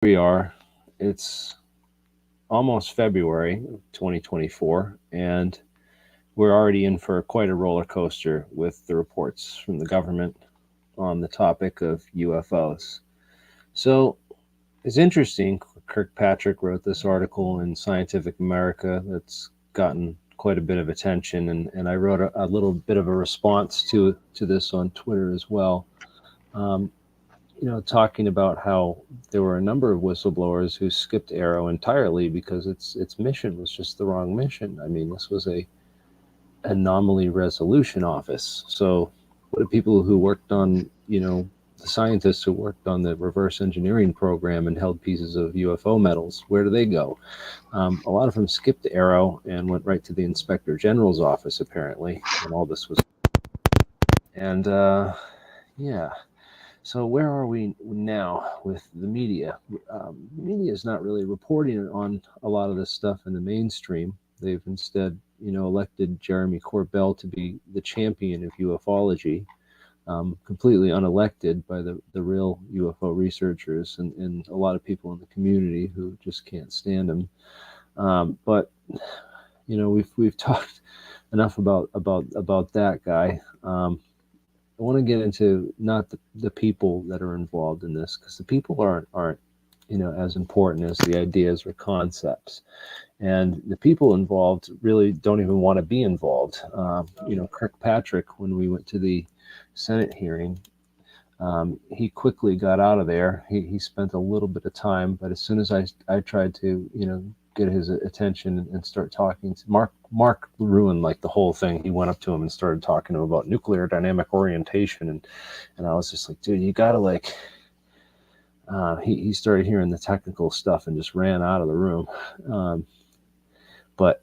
we are. It's almost February of 2024, and we're already in for quite a roller coaster with the reports from the government on the topic of UFOs. So it's interesting. Kirkpatrick wrote this article in Scientific America that's gotten quite a bit of attention, and I wrote a little bit of a response to this on Twitter as well. Um, talking about how there were a number of whistleblowers who skipped ARROW entirely because its mission was just the wrong mission. I mean, this was a anomaly resolution office. So what do people who worked on, the scientists who worked on the reverse engineering program and held pieces of UFO medals, where do they go? A lot of them skipped ARROW and went right to the Inspector General's office, apparently, when all this was. And yeah. So where are we now with the media? The media is not really reporting on a lot of this stuff in the mainstream. They've instead, elected Jeremy Corbell to be the champion of ufology, completely unelected by the real UFO researchers and a lot of people in the community who just can't stand him. But we've talked enough about that guy. I want to get into not the people that are involved in this, because the people aren't as important as the ideas or concepts, and the people involved really don't even want to be involved. Kirkpatrick, when we went to the Senate hearing, he quickly got out of there. He spent a little bit of time, but as soon as I tried to get his attention and start talking to Mark ruined like the whole thing. He went up to him and started talking to him about nuclear dynamic orientation, and I was just like, dude, you gotta like. He started hearing the technical stuff and just ran out of the room. But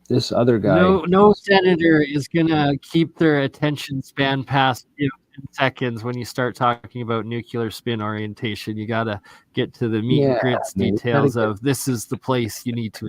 this other guy, no senator is gonna keep their attention span past 10 seconds when you start talking about nuclear spin orientation. You gotta get to the meat and grits details of this is the place you need to.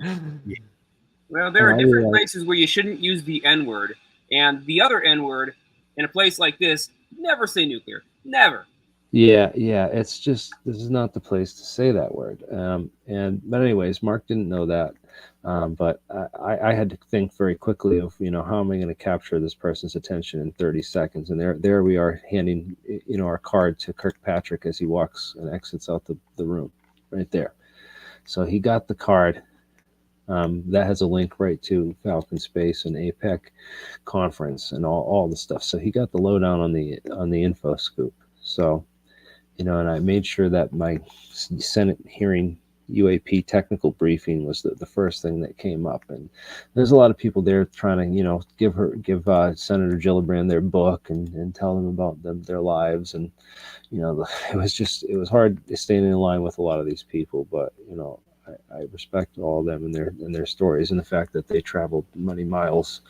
Well, there are different places where you shouldn't use the N-word, and the other N-word in a place like this, never say nuclear. Never. Yeah, it's just, this is not the place to say that word. But anyways, Mark didn't know that. But I had to think very quickly of, how am I going to capture this person's attention in 30 seconds? And there we are handing, our card to Kirkpatrick as he walks and exits out the room right there. So he got the card. That has a link right to Falcon Space and APEC conference and all the stuff. So he got the lowdown on the info scoop. So, and I made sure that my Senate hearing UAP technical briefing was the first thing that came up. And there's a lot of people there trying to, give Senator Gillibrand their book and tell them about their lives. And, it was hard staying in line with a lot of these people, but, I respect all of them and their stories, and the fact that they traveled many miles,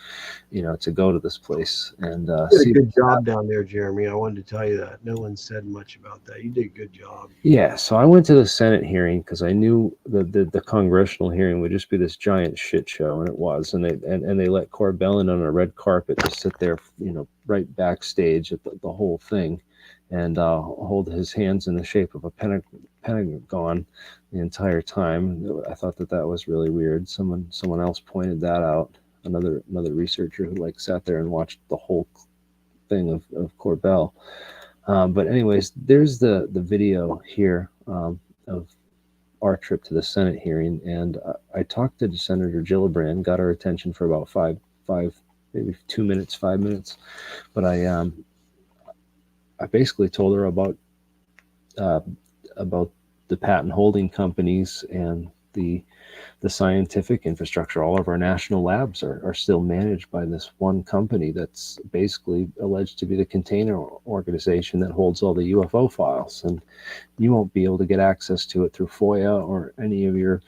to go to this place. And you did a good job down there, Jeremy. I wanted to tell you that. No one said much about that. You did a good job. Yeah, so I went to the Senate hearing because I knew the congressional hearing would just be this giant shit show, and it was. And they let Corbell in on a red carpet to sit there, right backstage at the whole thing, and hold his hands in the shape of a pentagon the entire time. I thought that was really weird. Someone else pointed that out. Another researcher who sat there and watched the whole thing of Corbell. But anyways, there's the video here of our trip to the Senate hearing, and I talked to Senator Gillibrand, got her attention for about five, maybe 2 minutes, 5 minutes, but I basically told her about the patent holding companies and the scientific infrastructure. All of our national labs are still managed by this one company that's basically alleged to be the container organization that holds all the UFO files, and you won't be able to get access to it through FOIA or any of your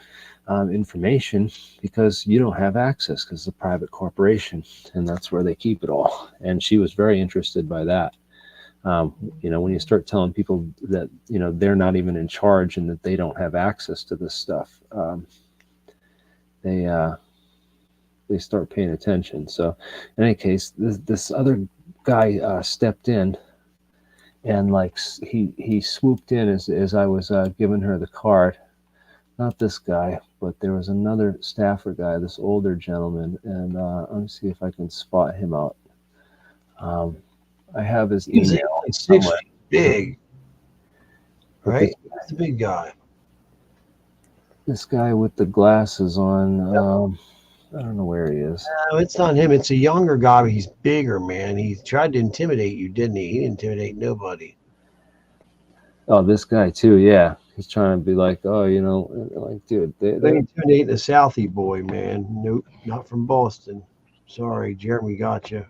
information because you don't have access because it's a private corporation, and that's where they keep it all. And she was very interested by that. When you start telling people that, they're not even in charge and that they don't have access to this stuff, they start paying attention. So in any case, this other guy stepped in and like he swooped in as I was giving her the card. Not this guy, but there was another staffer guy, this older gentleman, and let me see if I can spot him out. I have his email. He's 6 feet big, right? That's the big guy. This guy with the glasses on. I don't know where he is. No, it's not him. It's a younger guy, but he's bigger, man. He tried to intimidate you, didn't he? He didn't intimidate nobody. Oh, this guy too. Yeah, he's trying to be like, oh, you know, like, dude, They intimidating a Southie boy, man. Nope, not from Boston. Sorry, Jeremy got you.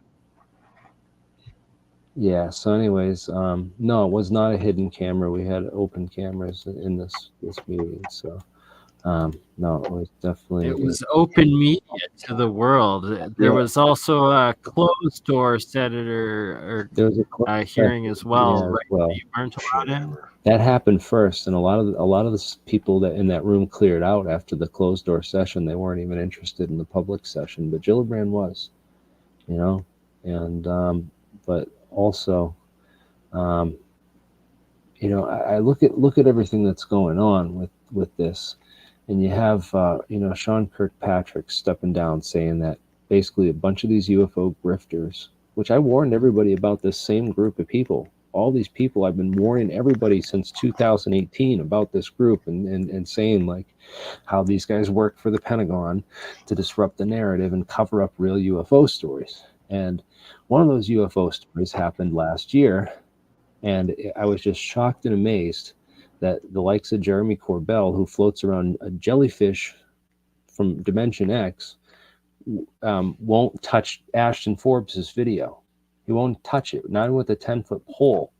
Yeah. So, anyways, no, it was not a hidden camera. We had open cameras in this meeting. So, no, it was definitely. It was open media to the world. There was also a closed door senator or hearing as well. Yeah, right? well, You weren't allowed in. That happened first, and a lot of the people that in that room cleared out after the closed door session. They weren't even interested in the public session, but Gillibrand was, you know, and but also, you know, I look at everything that's going on with this. And you have, you know, Sean Kirkpatrick stepping down saying that basically a bunch of these UFO grifters, which I warned everybody about this same group of people. All these people, I've been warning everybody since 2018 about this group and saying like how these guys work for the Pentagon to disrupt the narrative and cover up real UFO stories. And one of those UFO stories happened last year. And I was just shocked and amazed that the likes of Jeremy Corbell, who floats around a jellyfish from Dimension X, won't touch Ashton Frbs' video. He won't touch it, not with a 10-foot pole.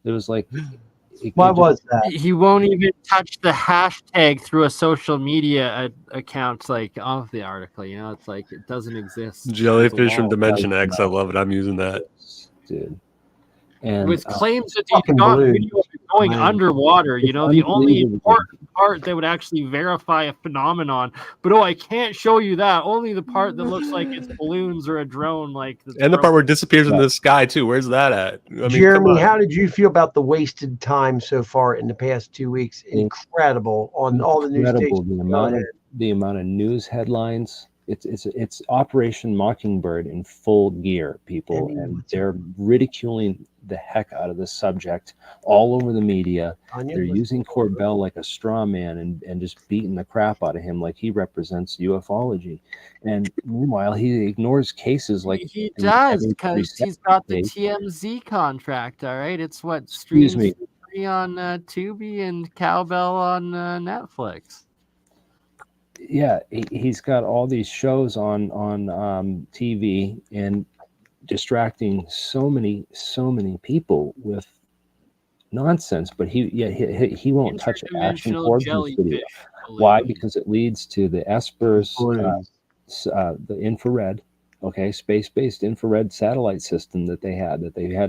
It was like... Why was that? He won't even touch the hashtag through a social media account, like, of the article. You know, it's like it doesn't exist. Jellyfish from Dimension X. I love it. I'm using that. Dude. And with claims that he's got video of it going underwater, you know, the only important part that would actually verify a phenomenon. But I can't show you that. Only the part that looks like it's balloons or a drone, like. And the part where it disappears in the sky too. Where's that at? I mean, Jeremy, how did you feel about the wasted time so far in the past 2 weeks? Incredible on all the news stations. The amount of news headlines. It's Operation Mockingbird in full gear, people, and they're ridiculing the heck out of this subject all over the media. They're using Corbell like a straw man and just beating the crap out of him like he represents ufology. And meanwhile, he ignores cases like he does because he's got the TMZ contract. All right, it's what streams free on Tubi and Cowbell on Netflix. Yeah, he's got all these shows on TV and distracting so many people with nonsense. But he won't touch Ashton Frbs' video. Why? Because it leads to the Espers, the infrared, space-based infrared satellite system that they had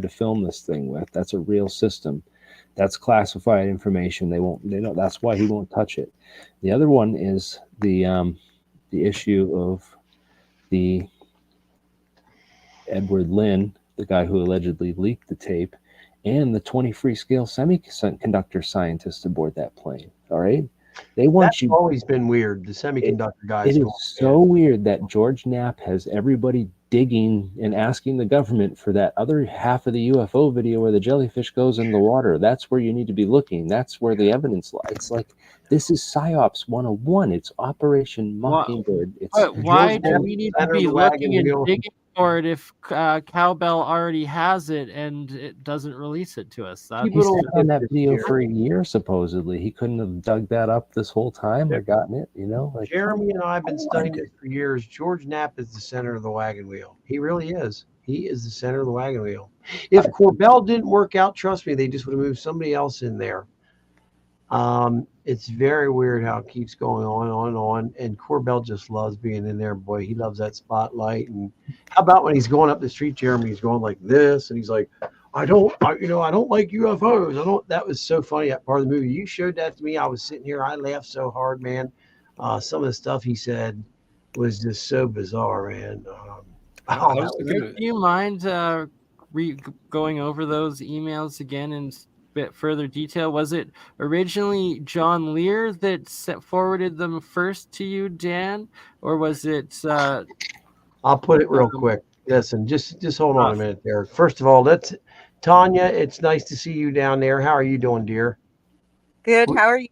to film this thing with. That's a real system. That's classified information. They don't. That's why he won't touch it. The other one is the issue of the Edward Lynn, the guy who allegedly leaked the tape, and the 20 Freescale semiconductor scientists aboard that plane. All right, That's always been weird. The semiconductor guys. It is so weird that George Knapp has everybody digging and asking the government for that other half of the UFO video where the jellyfish goes in the water. That's where you need to be looking. That's where the evidence lies. It's like, this is PSYOPs 101. It's Operation Mockingbird. Why do we need to be looking and digging for it if Cowbell already has it and it doesn't release it to us? He's been on that video for a year, supposedly. He couldn't have dug that up this whole time or gotten it, you know? Like, Jeremy and I have been studying this for years. George Knapp is the center of the wagon wheel. He really is. He is the center of the wagon wheel. If Corbell didn't work out, trust me, they just would have moved somebody else in there. It's very weird how it keeps going on. And Corbell just loves being in there. Boy, he loves that spotlight. And how about when he's going up the street, Jeremy, he's going like this, and he's like, I don't like UFOs. That was so funny, that part of the movie. You showed that to me. I was sitting here. I laughed so hard, man. Some of the stuff he said was just so bizarre, man. Do you mind going over those emails again in bit further detail? Was it originally John Lear that forwarded them first to you, Dan, or was it? I'll put it real quick. Listen, just hold on a minute there. First of all, let's Tanya. It's nice to see you down there. How are you doing, dear? Good. How are you?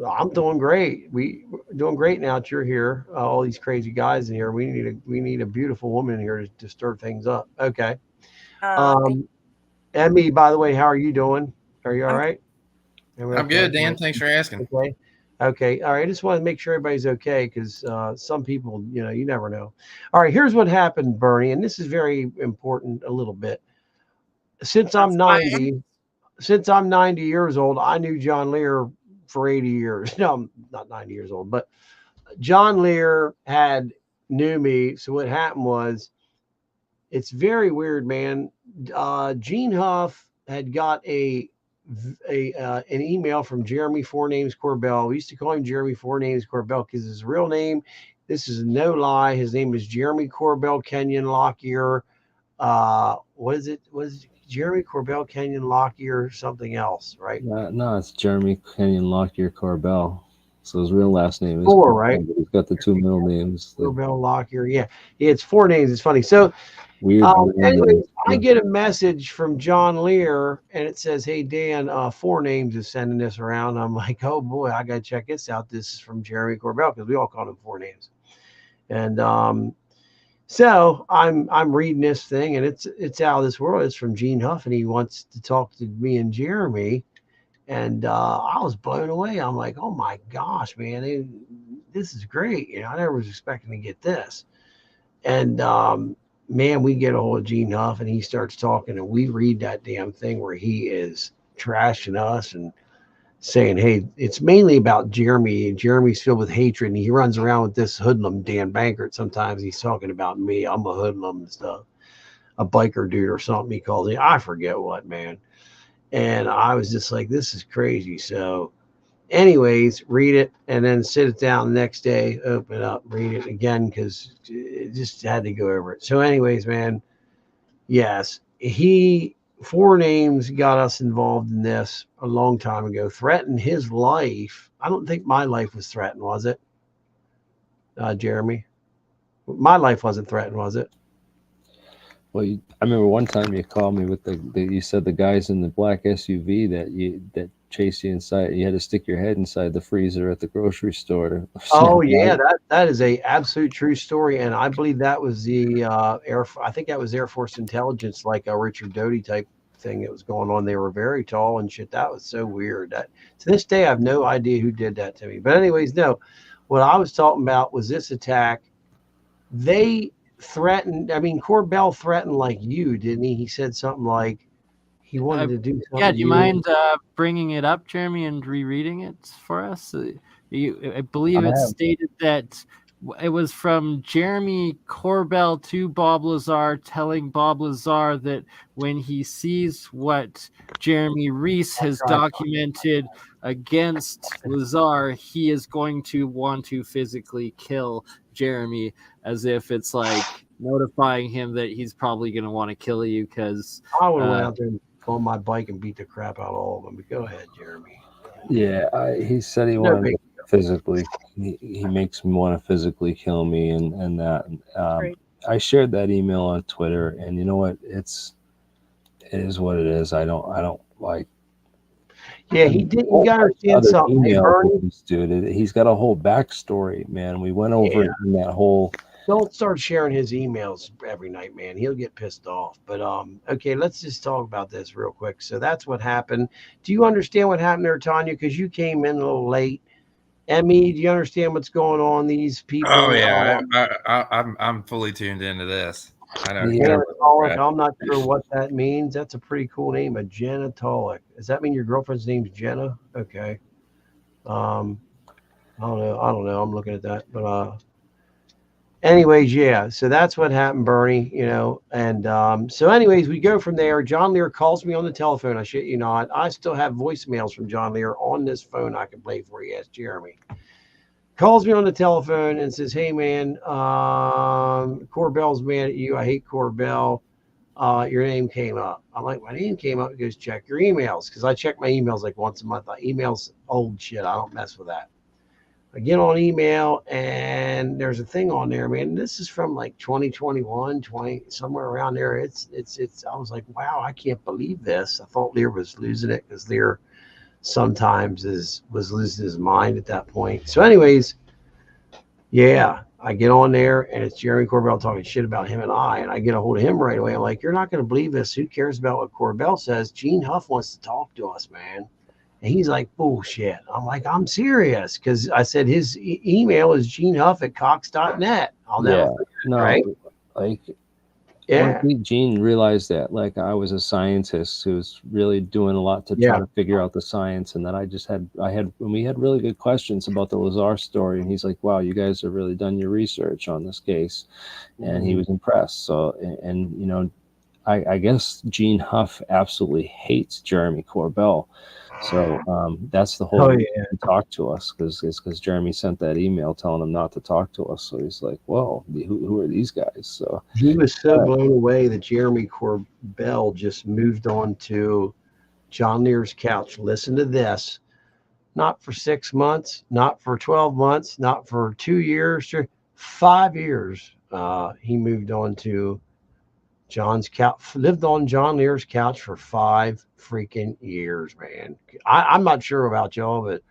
I'm doing great. We're doing great now that you're here. All these crazy guys in here. We need a beautiful woman in here to stir things up. Okay. Emmy, by the way, how are you doing? Are you all right? I'm good, Dan. Thanks for asking. Okay. All right. I just want to make sure everybody's okay because some people, you never know. All right. Here's what happened, Bernie, and this is very important a little bit. Since I'm 90 years old, I knew John Lear for 80 years. No, I'm not 90 years old, but John Lear knew me. So what happened was, it's very weird, man. Gene Huff had got an email from Jeremy Four Names Corbell. We used to call him Jeremy Four Names Corbell because his real name, this is no lie, his name is Jeremy Corbell Kenyon Lockyer. What is it? Was Jeremy Corbell Kenyon Lockyer something else, right? No, it's Jeremy Kenyon Lockyer Corbell. So his real last name is Four, right? He's got the two middle names. Corbell Lockyer. Yeah, it's four names. It's funny. So weird. Anyways, I get a message from John Lear and it says, "Hey Dan, Four Names is sending this around." I'm like, "Oh boy, I gotta check this out." This is from Jeremy Corbell because we all called him Four Names. And so I'm reading this thing and it's out of this world. It's from Gene Huff and he wants to talk to me and Jeremy. And I was blown away. I'm like, "Oh my gosh, man, this is great." I never was expecting to get this. And man, we get a hold of Gene Huff and he starts talking and we read that damn thing where he is trashing us and saying, "Hey, it's mainly about Jeremy. Jeremy's filled with hatred and he runs around with this hoodlum, Dan Bankert. Sometimes he's talking about me. I'm a hoodlum and stuff. A biker dude or something he calls me. I forget what, man." And I was just like, this is crazy. So anyways, read it and then sit it down the next day, open it up, read it again because it just had to go over it. So anyways, man, yes, Four Names got us involved in this a long time ago, threatened his life. I don't think my life was threatened, was it, Jeremy? My life wasn't threatened, was it? Well, I remember one time you called me with you said the guys in the black SUV that chased you inside. You had to stick your head inside the freezer at the grocery store. Oh yeah, that is a absolute true story, and I believe that was the I think that was Air Force intelligence, like a Richard Doty type thing that was going on. They were very tall and shit. That was so weird. That to this day I have no idea who did that to me. But anyways, no. What I was talking about was this attack. They threatened. I mean, Corbell threatened like you, didn't he? He said something like he wanted to do something. Yeah, do you mind bringing it up, Jeremy, and rereading it for us? I believe it stated that it was from Jeremy Corbell to Bob Lazar, telling Bob Lazar that when he sees what Jeremy Reese has documented against Lazar, he is going to want to physically kill Jeremy, as if it's like notifying him that he's probably going to want to kill you. Because I would have went out there and on my bike and beat the crap out of all of them. But go ahead, Jeremy. Yeah, he said he wanted to physically. He makes me want to physically kill me, and that. I shared that email on Twitter, and you know what? It is what it is. I don't like. Yeah, he did. You gotta understand something, dude. He's got a whole backstory, man. We went over it in that whole. Don't start sharing his emails every night, man. He'll get pissed off. But okay, let's just talk about this real quick. So that's what happened. Do you understand what happened there, Tanya? Because you came in a little late. Emmy, do you understand what's going on? These people. Oh yeah, I'm fully tuned into this. I know. Genitolic. I'm not sure what that means. That's a pretty cool name, a genitolic. Does that mean your girlfriend's name's Jenna? Okay. I don't know. I'm looking at that, but anyways, yeah. So that's what happened, Bernie. And so anyways, we go from there. John Lear calls me on the telephone. I shit you not. I still have voicemails from John Lear on this phone. I can play for you. Ask Jeremy. Calls me on the telephone and says, "Hey man, Corbell's mad at you. I hate Corbell. your name came up. I'm like, my name came up. He goes, check your emails. Because I check my emails like once a month. Emails, old shit. I don't mess with that. I get on email and there's a thing on there, man. This is from like 2021, somewhere around there. It's, I was like, wow, I can't believe this. I thought Lear was losing it because Lear sometimes was losing his mind at that point. So anyways, yeah, I get on there and it's Jeremy Corbell talking shit about him and I get a hold of him right away. I'm like, you're not going to believe this. Who cares about what Corbell says? Gene Huff wants to talk to us, man. And he's like, bullshit. I'm like, I'm serious. Because I said his email is genehuff@cox.net. I'll never forget, right? Like, yeah. Gene realized that, like, I was a scientist who was really doing a lot to try to figure out the science. And then we had really good questions about the Lazar story. And he's like, wow, you guys have really done your research on this case. And he was impressed. So, and you know, I guess Gene Huff absolutely hates Jeremy Corbell. So that's the whole reason he talked to us, because Jeremy sent that email telling him not to talk to us. So he's like, "Whoa, who are these guys?" So he was so blown away that Jeremy Corbell just moved on to John Lear's couch. Listen to this: not for 6 months, not for 12 months, not for 2 years, 5 years. He moved on to John's couch, lived on John Lear's couch for 5 freaking years, man. I'm not sure about y'all, but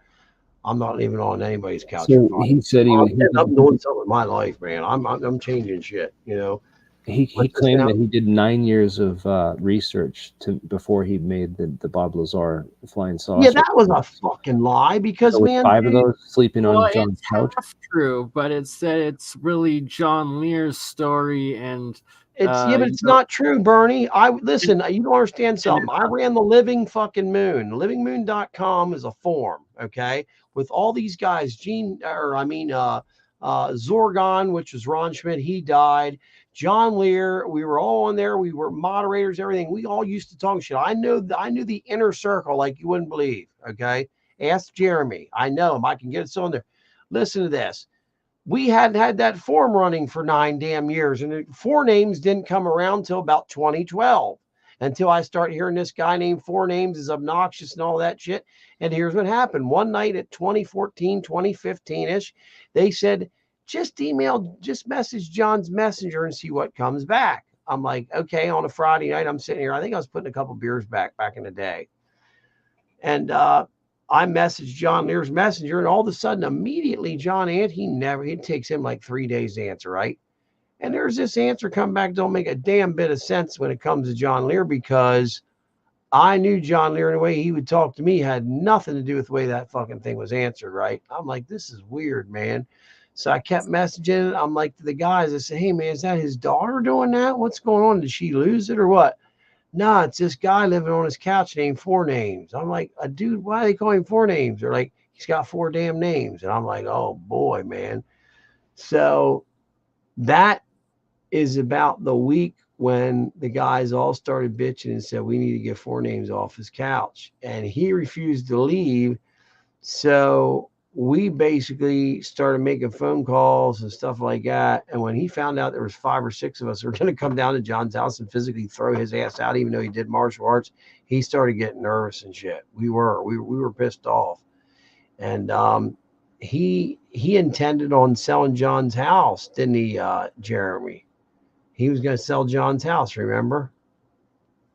I'm not living on anybody's couch. So he said I'm doing something with my life, man. I'm changing shit, you know. He claimed that he did 9 years of research before he made the Bob Lazar flying saucer. Yeah, that was a fucking lie, because so man, 5 of those sleeping on John's couch. Half true, but it's really John Lear's story, and but it's not true, Bernie. Listen, you don't understand something. I ran the Living fucking Moon. Livingmoon.com is a forum, okay, with all these guys. Zorgon, which was Ron Schmidt, he died. John Lear, we were all on there. We were moderators, everything. We all used to talk shit. I knew the inner circle like you wouldn't believe. Okay, ask Jeremy. I know him. I can get it on there. Listen to this. We hadn't had that forum running for 9 damn years, and 4 names didn't come around till about 2012, until I start hearing this guy named 4 names is obnoxious and all that shit. And here's what happened. One night at 2014, 2015-ish, they said, just message John's messenger and see what comes back. I'm like, okay, on a Friday night, I'm sitting here. I think I was putting a couple beers back in the day. And I messaged John Lear's messenger, and all of a sudden, immediately, it takes him like 3 days to answer, right? And there's this answer come back, don't make a damn bit of sense when it comes to John Lear, because I knew John Lear, and the way he would talk to me had nothing to do with the way that fucking thing was answered, right? I'm like, this is weird, man. So I kept messaging. I'm like, to the guys, I said, hey, man, is that his daughter doing that? What's going on? Did she lose it or what? No, it's this guy living on his couch named 4 names. I'm like, dude, why are they calling him 4 names? They're like, he's got 4 damn names. And I'm like, oh, boy, man. So that is about the week when the guys all started bitching and said, we need to get 4 names off his couch. And he refused to leave. So we basically started making phone calls and stuff like that. And when he found out there was 5 or 6 of us who were going to come down to John's house and physically throw his ass out, even though he did martial arts, he started getting nervous and shit. We were pissed off. And he intended on selling John's house, didn't he, Jeremy? He was going to sell John's house, remember?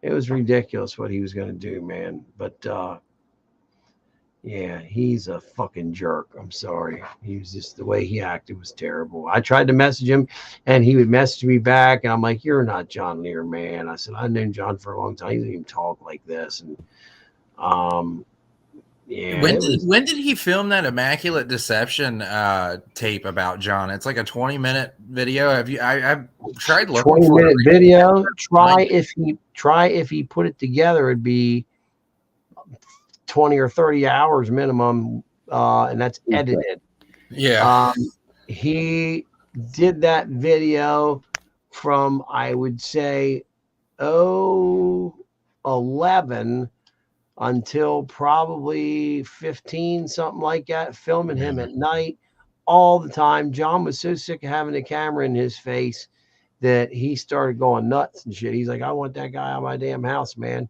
It was ridiculous what he was going to do, man. But yeah, he's a fucking jerk. I'm sorry. He was just, the way he acted was terrible. I tried to message him, and he would message me back, and I'm like, you're not John Lear, man. I said, I've known John for a long time. He doesn't even talk like this. And yeah. When did he film that Immaculate Deception tape about John? It's like a 20-minute video. I've tried looking 20-minute video. Try if he put it together, it'd be 20 or 30 hours minimum, and that's edited. Yeah. He did that video from, I would say, 11 until probably 15, something like that, filming him at night all the time. John was so sick of having the camera in his face that he started going nuts and shit. He's like, I want that guy out of my damn house, man.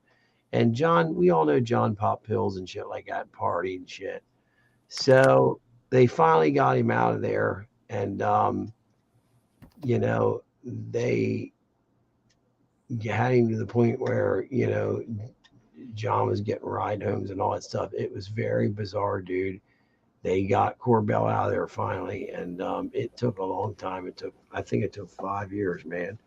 And John, we all know John popped pills and shit like that, party and shit. So they finally got him out of there. And, you know, they had him to the point where, you know, John was getting ride homes and all that stuff. It was very bizarre, dude. They got Corbell out of there finally, and it took a long time. I think it took 5 years, man.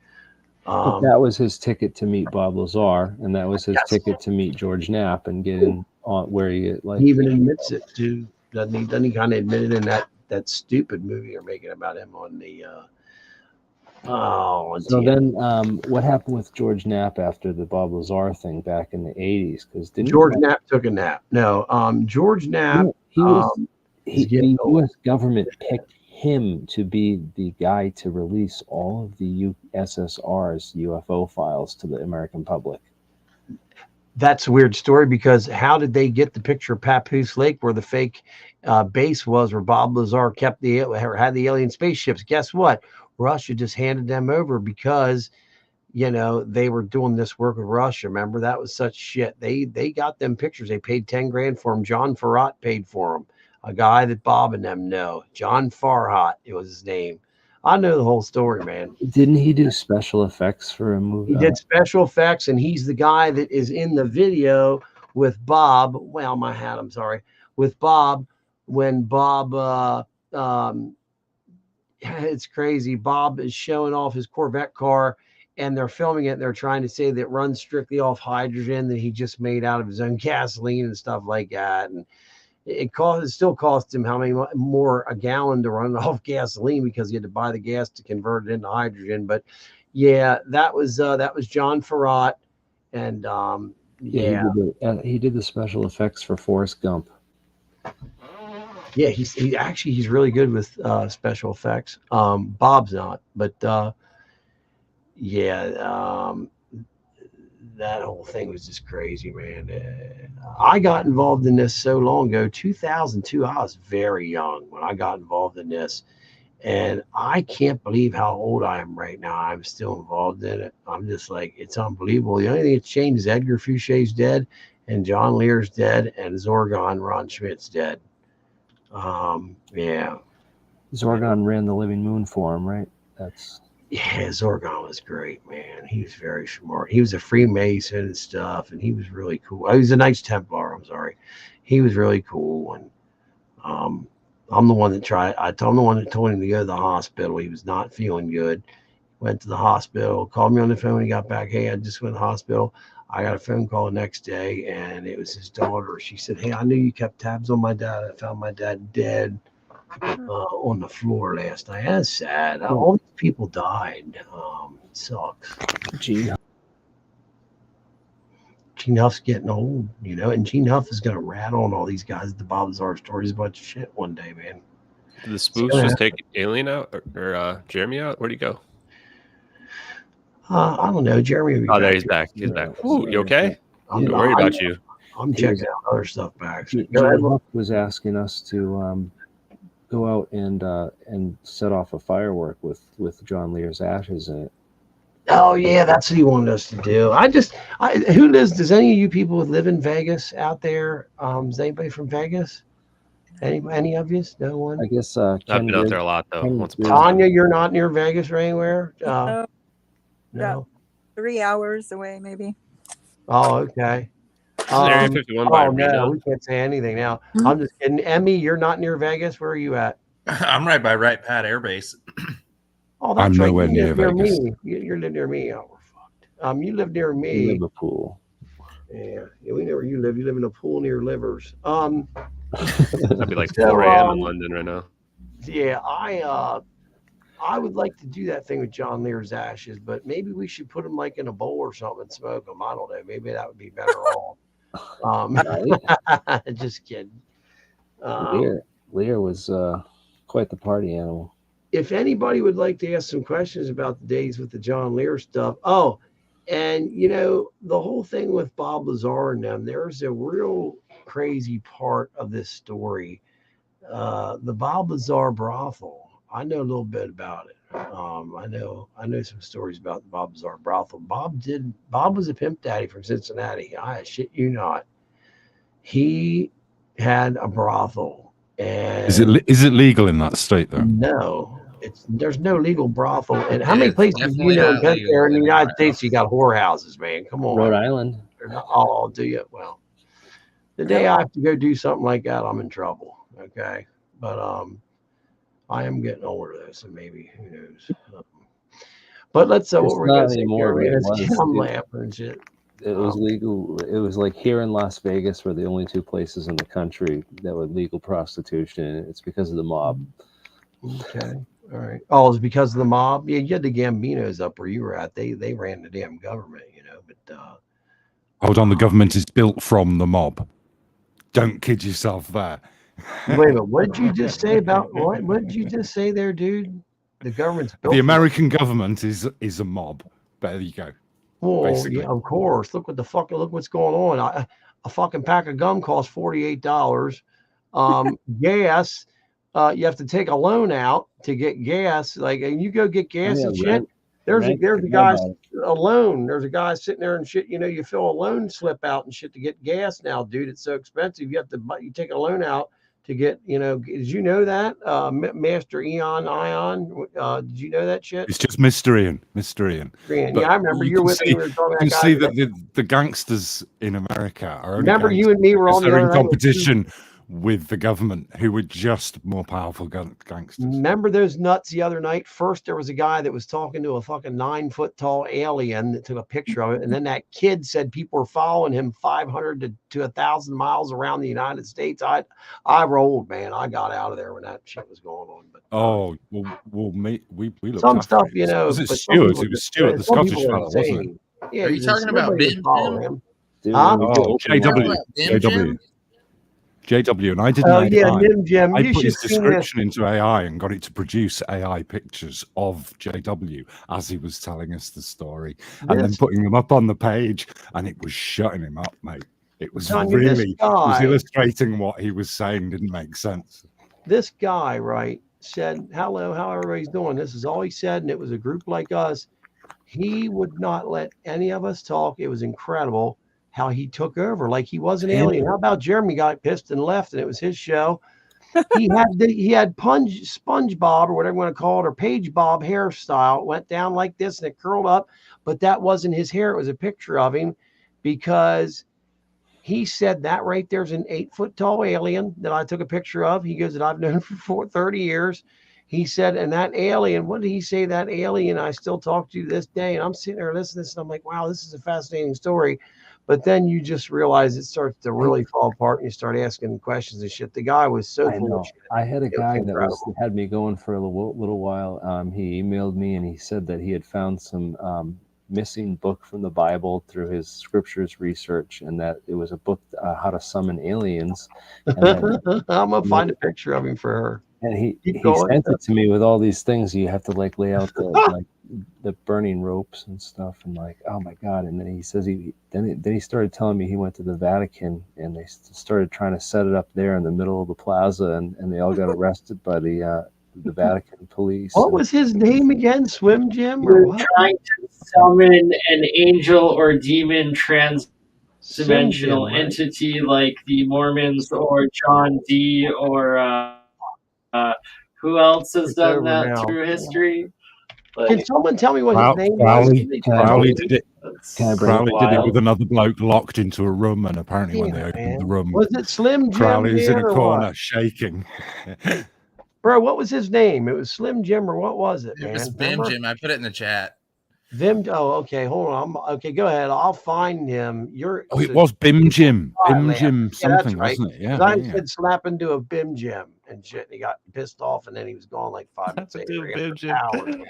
But that was his ticket to meet Bob Lazar, and that was his ticket to meet George Knapp and get in on where he like. He even admits it too, doesn't he? Doesn't he kind of admit it in that stupid movie they're making about him on the? So then, what happened with George Knapp after the Bob Lazar thing back in the 80s? Because George Knapp took a nap. No, George Knapp. The U.S. government picked him to be the guy to release all of the USSR's UFO files to the American public. That's a weird story, because how did they get the picture of Papoose Lake where the fake base was, where Bob Lazar had the alien spaceships? Guess what? Russia just handed them over because, you know, they were doing this work with Russia. Remember, that was such shit. They got them pictures. They paid 10 grand for them. John Farhat paid for them. A guy that Bob and them know. John Farhat, it was his name. I know the whole story, man. Didn't he do special effects for a movie? He did special effects, and he's the guy that is in the video with Bob. Well, my hat, I'm sorry. With Bob, when Bob, it's crazy. Bob is showing off his Corvette car, and they're filming it. And they're trying to say that it runs strictly off hydrogen that he just made out of his own gasoline and stuff like that. And it still cost him how many more a gallon to run off gasoline, because he had to buy the gas to convert it into hydrogen. But yeah, that was John Farhat, and he did the special effects for Forrest Gump. Yeah, he's really good with special effects. Bob's not, but that whole thing was just crazy, man. I got involved in this so long ago, 2002. I was very young when I got involved in this, and I can't believe how old I am right now. I'm still involved in it. I'm just like, it's unbelievable. The only thing that's changed is Edgar Fouché's dead, and John Lear's dead, and Zorgon Ron Schmidt's dead. Yeah. Zorgon ran the Living Moon for him, right? Yeah, Zorgon was great, man. He was very smart. He was a Freemason and stuff, and he was really cool. He was a Knights Templar, I'm sorry. He was really cool, and I'm the one that told him to go to the hospital. He was not feeling good. Went to the hospital, called me on the phone. He got back. Hey, I just went to the hospital. I got a phone call the next day, and it was his daughter. She said, hey, I knew you kept tabs on my dad. I found my dad dead on the floor last night. That's sad. All these people died. It sucks. Gene Huff's getting old, you know, and Gene Huff is going to rattle on all these guys at the Bob Lazar stories a bunch of shit one day, man. Did the spoofs just take Alien out or Jeremy out? Where'd he go? I don't know. Jeremy. There he's back. He's back. Ooh, you okay? I'm worried about you. I'm checking out other stuff back. Gene Huff was asking us to go out and set off a firework with John Lear's ashes in it. Oh yeah, that's what he wanted us to do. Does any of you people live in Vegas out there? Is anybody from Vegas? Any of you? No one? I guess I've been out there a lot though. Tanya, you're not near Vegas or anywhere? No. 3 hours away, maybe. Oh, okay. Area 51 by Reno. We can't say anything now. I'm just kidding. Emmy, you're not near Vegas. Where are you at? I'm right by Wright Pat Air Base. Oh, that's I'm right. nowhere near Vegas. Me. You live near me. Oh, we're fucked. You live near me. You live a pool. Yeah, we know where you live. You live in a pool near Livers. That'd be like 4 a.m. in London right now. Yeah, I would like to do that thing with John Lear's ashes, but maybe we should put them like in a bowl or something and smoke them. I don't know. Maybe that would be better off. Just kidding. Lear was quite the party animal. If anybody would like to ask some questions about the days with the John Lear stuff. Oh, and you know, the whole thing with Bob Lazar and them, there's a real crazy part of this story. The Bob Lazar brothel. I know a little bit about it. I know some stories about the Bob Bizarre brothel. Bob was a pimp daddy from Cincinnati. I shit you not. He had a brothel. And is it legal in that state though? No, there's no legal brothel. And how many places do you know in the United States you got whorehouses, man? Come on. Rhode Island. They're not all do you? Well, the day I have to go do something like that, I'm in trouble. Okay. But I am getting older though, so maybe who knows. But let's what we're gonna say. I'm laughing and shit. It was legal. It was like here in Las Vegas were the only two places in the country that were legal prostitution. It's because of the mob. Okay. All right. Oh, it's because of the mob? Yeah, you had the Gambinos up where you were at. They ran the damn government, you know. But hold on, the government is built from the mob. Don't kid yourself there. Wait a minute. What did you just say about what? What did you just say there, dude? The government's built. The American government is a mob. But there you go. Well, basically. Yeah, of course. Look what's going on. A fucking pack of gum costs $48. Gas, you have to take a loan out to get gas. Like, and you go get gas and shit. There's a guy alone. There's a guy sitting there and shit. You know, you fill a loan slip out and shit to get gas now, dude. It's so expensive. You have to you take a loan out to get, you know, did you know that? Master Ion, did you know that shit? It's just Mr. Ian. Yeah, I remember you were with me. You can see that the gangsters in America are only remember you and me were on the in competition with the government, who were just more powerful gangsters. Remember those nuts the other night? First, there was a guy that was talking to a fucking 9-foot tall alien that took a picture of it. And then that kid said people were following him 500 to 1,000 miles around the United States. I rolled, man. I got out of there when that shit was going on. But we looked some stuff, you know. Was it Stuart? It was Stuart, the Scottish fellow, wasn't it? Yeah, are you talking about Ben? JW, and I didn't. Oh yeah, Nim Jim. I put his description into AI and got it to produce AI pictures of JW as he was telling us the story, and then putting them up on the page, and it was shutting him up, mate. It was really, it was illustrating what he was saying didn't make sense. This guy, right, said, "Hello, how everybody's doing?" This is all he said, and it was a group like us. He would not let any of us talk. It was incredible how he took over, like he was an alien. How about Jeremy got pissed and left, and it was his show. He had SpongeBob or whatever you want to call it, or Page Bob hairstyle. It went down like this and it curled up, but that wasn't his hair. It was a picture of him, because he said that right there's an 8-foot tall alien that I took a picture of. He goes, that I've known for 30 years. He said, and that alien, what did he say? That alien I still talk to this day. And I'm sitting there listening to this, and I'm like, wow, this is a fascinating story. But then you just realize it starts to really fall apart, and you start asking questions and shit. The guy was so full of shit. I had a guy that had me going for a little while. He emailed me, and he said that he had found some missing book from the Bible through his scriptures research, and that it was a book, How to Summon Aliens. And I'm going to find a picture of him for her. And he sent it to me with all these things. You have to like lay out the burning ropes and stuff, and like, oh my god! And then he says then he started telling me he went to the Vatican, and they started trying to set it up there in the middle of the plaza, and they all got arrested by the Vatican police. What was his name again? Swim Jim? Or what? Trying to summon an angel or demon trans-dimensional entity like the Mormons or John Dee or who else has done that through history? Can someone tell me what his name was? Crowley did it. Crowley did it with another bloke locked into a room, and apparently when they opened the room, was it Slim Jim? Crowley was in a corner shaking. Bro, what was his name? It was Slim Jim, or what was it, man? It was Bim Jim. I put it in the chat. Vim. Oh, okay. Hold on. Okay, go ahead. I'll find him. It was Bim Jim. Bim Jim something, right. wasn't it? Yeah. I said slap into a Bim Jim and shit. And he got pissed off, and then he was gone like 5 minutes later. Hours, man.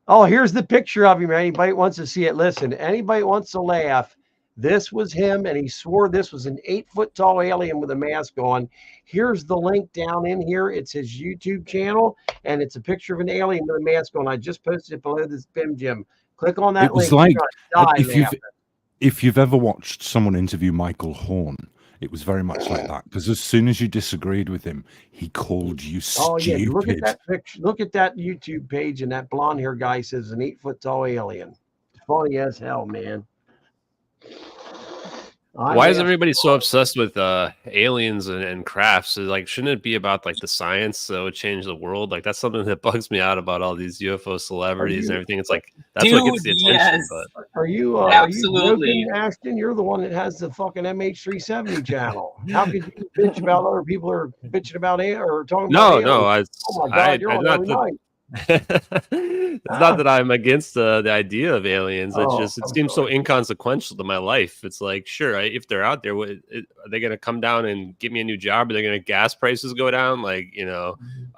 Oh, here's the picture of him. Anybody wants to see it? Listen, anybody wants to laugh. This was him, and he swore this was an 8-foot tall alien with a mask on. Here's the link down in here. It's his YouTube channel, and it's a picture of an alien with a mask on. I just posted it below this Bim Jim. Click on that link. It was like if you've ever watched someone interview Michael Horn, It was very much like that, because as soon as you disagreed with him, he called you stupid. Oh yeah, look at that picture. Look at that YouTube page, and that blonde hair guy says an 8-foot tall alien. It's funny as hell, man. Why is everybody so obsessed with aliens and crafts? Like, shouldn't it be about like the science that would change the world? Like, that's something that bugs me out about all these UFO celebrities and everything. It's like that's what gets the attention. Yes. But are you joking, Ashton? You're the one that has the fucking MH370 channel. How could you bitch about other people are bitching about it or talking about aliens? Oh my God, you're on every night. It's not that I'm against the idea of aliens. It's just it seems so inconsequential to my life. It's like, sure, if they're out there, are they going to come down and give me a new job? Are they going to gas prices go down? Like,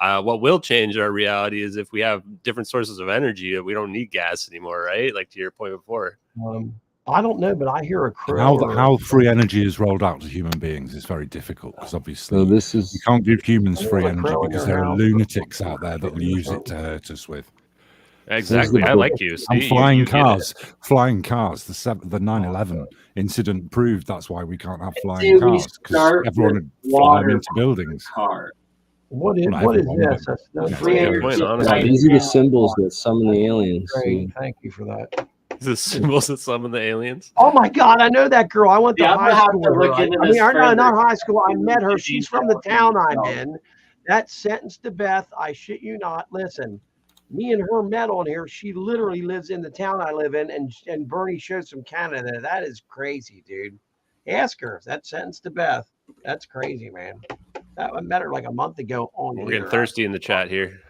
what will change our reality is if we have different sources of energy. We don't need gas anymore, right? Like to your point before. I don't know, but I hear a crow. How free energy is rolled out to human beings is very difficult, because obviously you can't give humans free energy because there are lunatics out there that will use it to hurt us with. Exactly. I like you. And flying cars. The 9/11 incident proved that's why we can't have flying cars, because everyone would fly them into buildings. What is this? These are the symbols that summon the aliens. Great. Thank you for that. The symbols that summon the aliens. Oh my God, I know that girl. I went to high school with her. Not high school. I met her. She's from the town I'm in. That sentence to Beth, I shit you not. Listen, me and her met on here. She literally lives in the town I live in, and Bernie shows from Canada. That is crazy, dude. Ask her. That sentence to Beth. That's crazy, man. I met her like a month ago on We're getting thirsty in the chat here.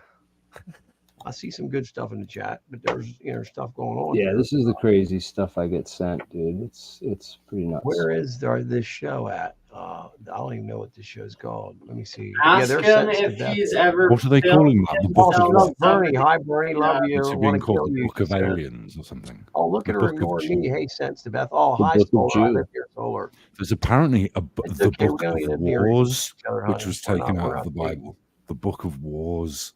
I see some good stuff in the chat, but there's stuff going on. Yeah, this is the crazy stuff I get sent, dude. It's pretty nuts. Where is this show at? I don't even know what this show's called. Let me see. Ask him if he's ever. What are they calling that? The book of Bernie. Hi, Bernie. Love you. It's being called the Book of Aliens or something. Oh, look at her ignoring me. Hey, sense to Beth. Oh, hi, Sollar. I live here, Sollar. There's apparently the Book of Wars, which was taken out of the Bible. The Book of Wars.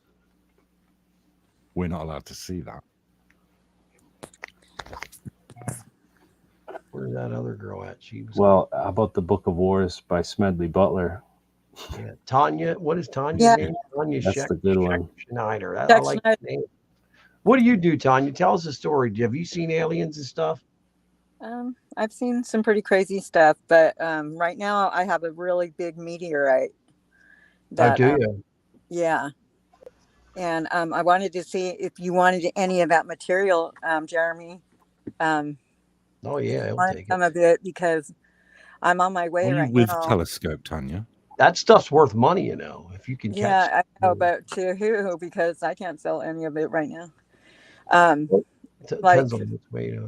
We're not allowed to see that. Where's that other girl at? Well, how about the Book of Wars by Smedley Butler? Yeah. Tanya, what is Tanya's name? Tanya That's the good one. Schneider. I like the name. What do you do, Tanya? Tell us a story. Have you seen aliens and stuff? I've seen some pretty crazy stuff, but right now I have a really big meteorite. That, do you? Yeah. And I wanted to see if you wanted any of that material, Jeremy. Oh yeah, I'll take some of it because I'm on my way right with now. Telescope, Tanya. That stuff's worth money, if you can catch. Yeah, I know, but to who? Because I can't sell any of it right now. Depends on which way,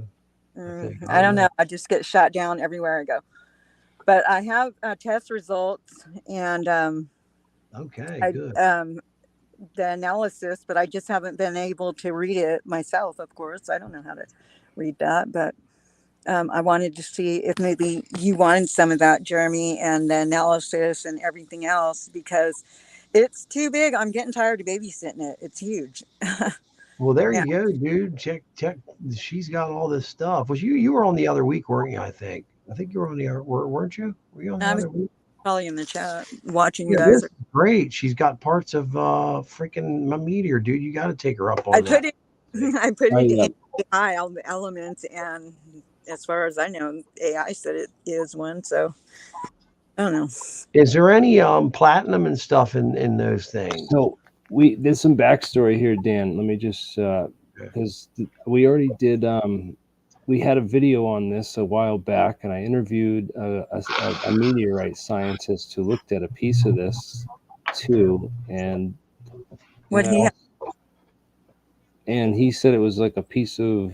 I don't know. I just get shot down everywhere I go. But I have test results and good. The analysis, but I just haven't been able to read it myself. Of course, I don't know how to read that, but I wanted to see if maybe you wanted some of that, Jeremy, and the analysis and everything else, because it's too big. I'm getting tired of babysitting it. It's huge. Well, there you go, dude. Check. She's got all this stuff. Was you were on the other week, weren't you? I think you were on the other, weren't you? Were you on the other week? Probably in the chat watching you guys. This is great. She's got parts of freaking my meteor, dude. You got to take her up on that. I put it in AI, all the elements, and as far as I know, AI said it is one. So I don't know. Is there any platinum and stuff in those things? So there's some backstory here, Dan. Let me just because we already did. We had a video on this a while back, and I interviewed a meteorite scientist who looked at a piece of this too, and he said it was like a piece of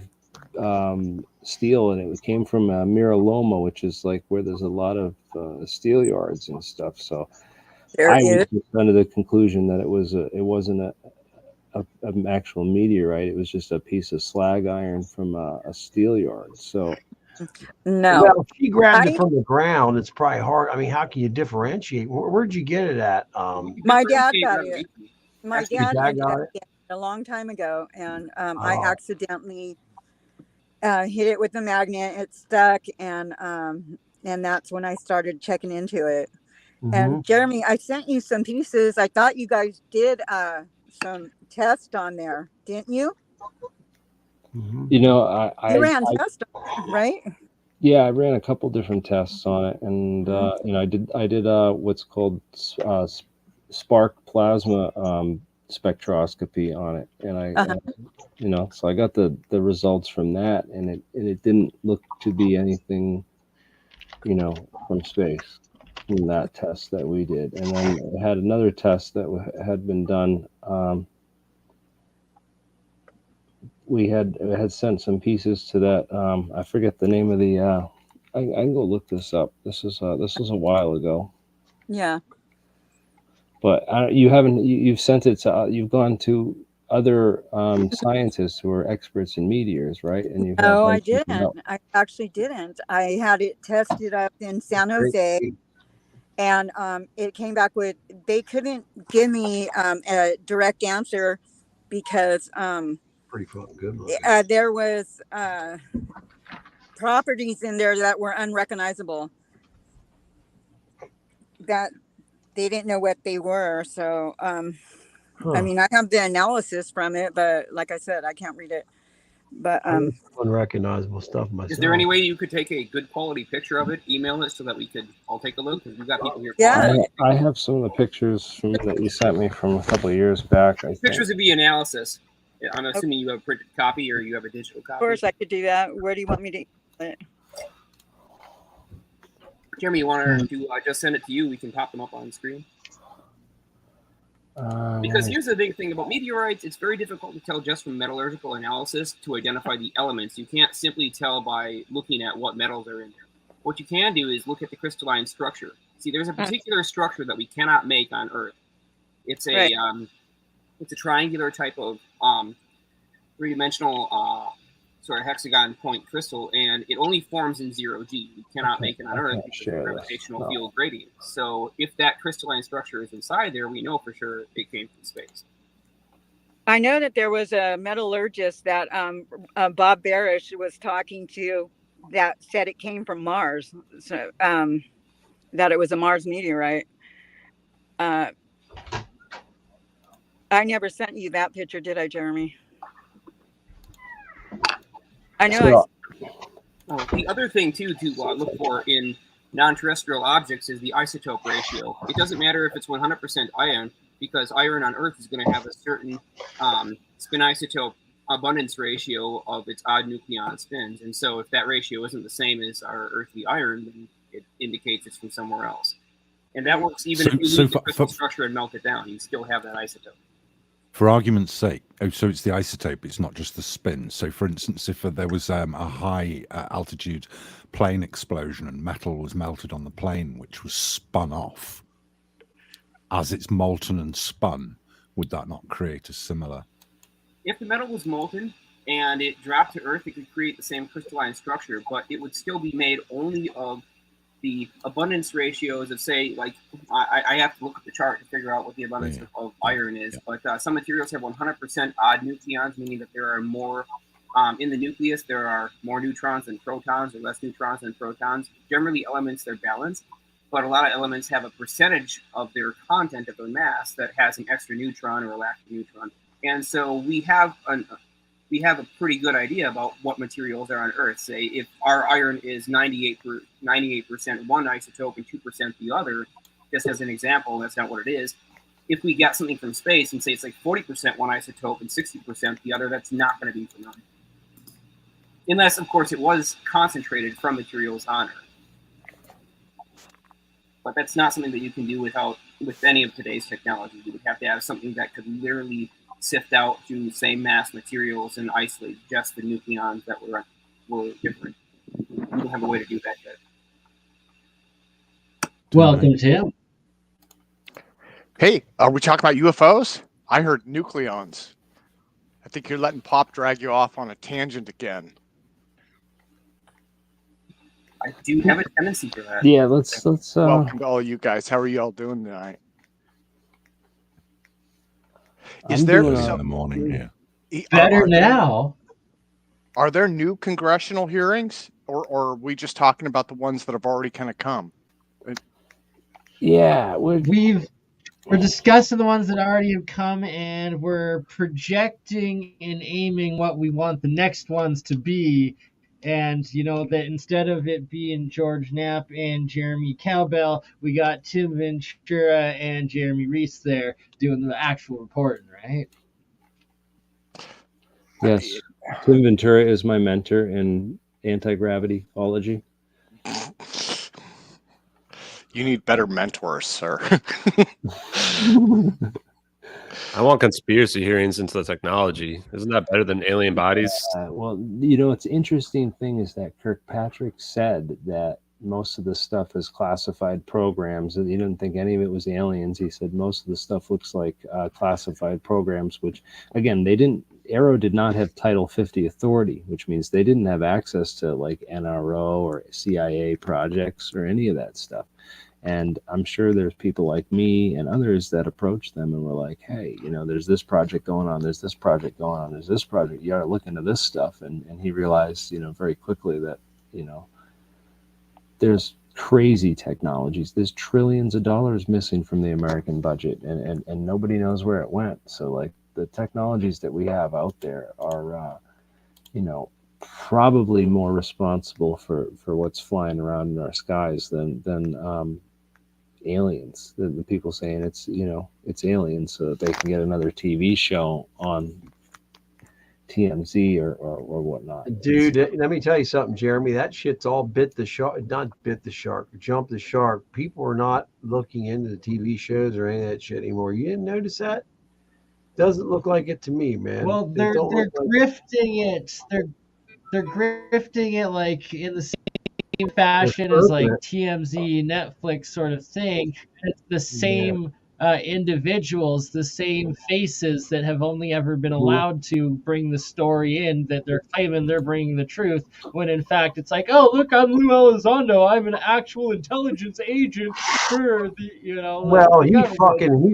steel, and it came from Mira Loma, which is like where there's a lot of steel yards and stuff. So I was just under the conclusion that it wasn't an actual meteorite. It was just a piece of slag iron from a steel yard. So no, well, if she grabbed it from the ground, it's probably hard. I mean, how can you differentiate? Where'd you get it at? My dad got it. My dad got it a long time ago, and I accidentally hit it with a magnet. It stuck, and and that's when I started checking into it. Mm-hmm. And Jeremy, I sent you some pieces. I thought you guys did some tests on there, didn't you? You know, you ran tests on it, right? Yeah, I ran a couple different tests on it, and you know, I did what's called spark plasma spectroscopy on it, and I you know, so I got the results from that, and it didn't look to be anything, you know, from space in that test that we did. And then I had another test that had been done. We had sent some pieces to that. I forget the name of the. I can go look this up. This is a while ago. Yeah. But you haven't. You've sent it to. You've gone to other scientists who are experts in meteors, right? And you've. No, I didn't. I actually didn't. I had it tested up in San Jose, and it came back with they couldn't give me a direct answer because pretty fucking good. There was properties in there that were unrecognizable. That they didn't know what they were. So I mean, I have the analysis from it, but like I said, I can't read it. But unrecognizable stuff myself. Is there any way you could take a good quality picture of it, email it so that we could all take a look? Because we've got people here. Yeah, I have some of the pictures that you sent me from a couple of years back. Pictures would be analysis. I'm assuming you have a printed copy or you have a digital copy. Of course, I could do that. Where do you want me to email it? Jeremy, you want to just send it to you? We can pop them up on the screen. Because here's the big thing about meteorites, it's very difficult to tell just from metallurgical analysis to identify the elements. You can't simply tell by looking at what metals are in there. What you can do is look at the crystalline structure. See, there's a particular structure that we cannot make on Earth. It's a it's a triangular type of three-dimensional sort of hexagon point crystal, and it only forms in 0G. You cannot make it on Earth because of the gravitational field gradient. So if that crystalline structure is inside there, we know for sure it came from space. I know that there was a metallurgist that Bob Barish was talking to that said it came from Mars. So that it was a Mars meteorite. I never sent you that picture, did I, Jeremy? I know. The other thing too to look for in non-terrestrial objects is the isotope ratio. It doesn't matter if it's 100% iron, because iron on Earth is going to have a certain spin isotope abundance ratio of its odd nucleon spins, and so if that ratio isn't the same as our earthly iron, then it indicates it's from somewhere else. And that works even if you lose the crystal structure and melt it down, you still have that isotope. For argument's sake, so it's the isotope, it's not just the spin. So, for instance, if there was a high altitude plane explosion and metal was melted on the plane, which was spun off, as it's molten and spun, would that not create a similar? If the metal was molten and it dropped to Earth, it could create the same crystalline structure, but it would still be made only of the abundance ratios of, say, like, I have to look at the chart to figure out what the abundance of iron is, but some materials have 100% odd nucleons, meaning that there are more, in the nucleus, there are more neutrons than protons or less neutrons than protons. Generally, elements, they're balanced, but a lot of elements have a percentage of their content of their mass that has an extra neutron or a lack of neutron. And so we have a pretty good idea about what materials are on Earth. Say, if our iron is 98% one isotope and 2% the other, just as an example, that's not what it is. If we get something from space and say it's like 40% one isotope and 60% the other, that's not going to be from Earth. Unless, of course, it was concentrated from materials on Earth. But that's not something that you can do with any of today's technology. You would have to have something that could literally sift out to same mass materials and isolate just the nucleons that were different. We don't have a way to do that yet. Welcome, Tim. Hey, are we talking about UFOs? I heard nucleons. I think you're letting Pop drag you off on a tangent again. I do have a tendency for that. Yeah, let's. Welcome to all you guys. How are you all doing tonight? Is there in the morning here? Better now. Are there new congressional hearings or are we just talking about the ones that have already kind of come? Yeah, we're discussing the ones that already have come, and we're projecting and aiming what we want the next ones to be. And that instead of it being George Knapp and Jeremy Cowbell, we got Tim Ventura and Jeremy Reese there doing the actual reporting, right? Yes, Tim Ventura is my mentor in anti-gravityology. You need better mentors, sir. I want conspiracy hearings into the technology. Isn't that better than alien bodies? Well, it's interesting thing is that Kirkpatrick said that most of the stuff is classified programs, and he didn't think any of it was aliens. He said most of the stuff looks like classified programs, which, again, Arrow did not have Title 50 authority, which means they didn't have access to like NRO or CIA projects or any of that stuff. And I'm sure there's people like me and others that approach them and were like, hey, there's this project going on, there's this project going on, there's this project, you got to look into this stuff. And he realized, very quickly that, there's crazy technologies. There's trillions of dollars missing from the American budget, and nobody knows where it went. So like the technologies that we have out there are, probably more responsible for what's flying around in our skies than aliens. The people saying it's aliens so that they can get another TV show on TMZ or whatnot. Dude, let me tell you something, Jeremy. That shit's all jumped the shark. People are not looking into the TV shows or any of that shit anymore. You didn't notice that? Doesn't look like it to me, man. Well, they're grifting it. They're grifting it like in the same fashion as like TMZ, Netflix sort of thing. It's the same individuals, the same faces that have only ever been allowed to bring the story in, that they're claiming they're bringing the truth, when in fact it's like, oh, look, I'm Lou Elizondo, I'm an actual intelligence agent for the, well, he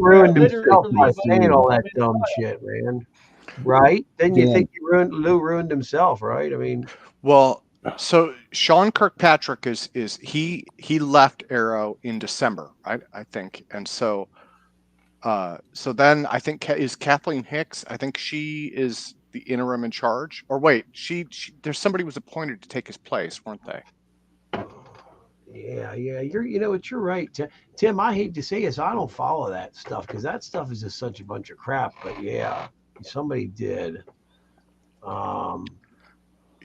ruined himself by saying all that dumb shit, man. Right? Then you think Lou ruined himself, right? I mean, well, so Sean Kirkpatrick he left Arrow in December, right? I think, and so then I think is Kathleen Hicks. I think she is the interim in charge. Or wait, there's somebody was appointed to take his place, weren't they? Yeah. You're right, Tim. I hate to say this, I don't follow that stuff because that stuff is just such a bunch of crap. But yeah, somebody did.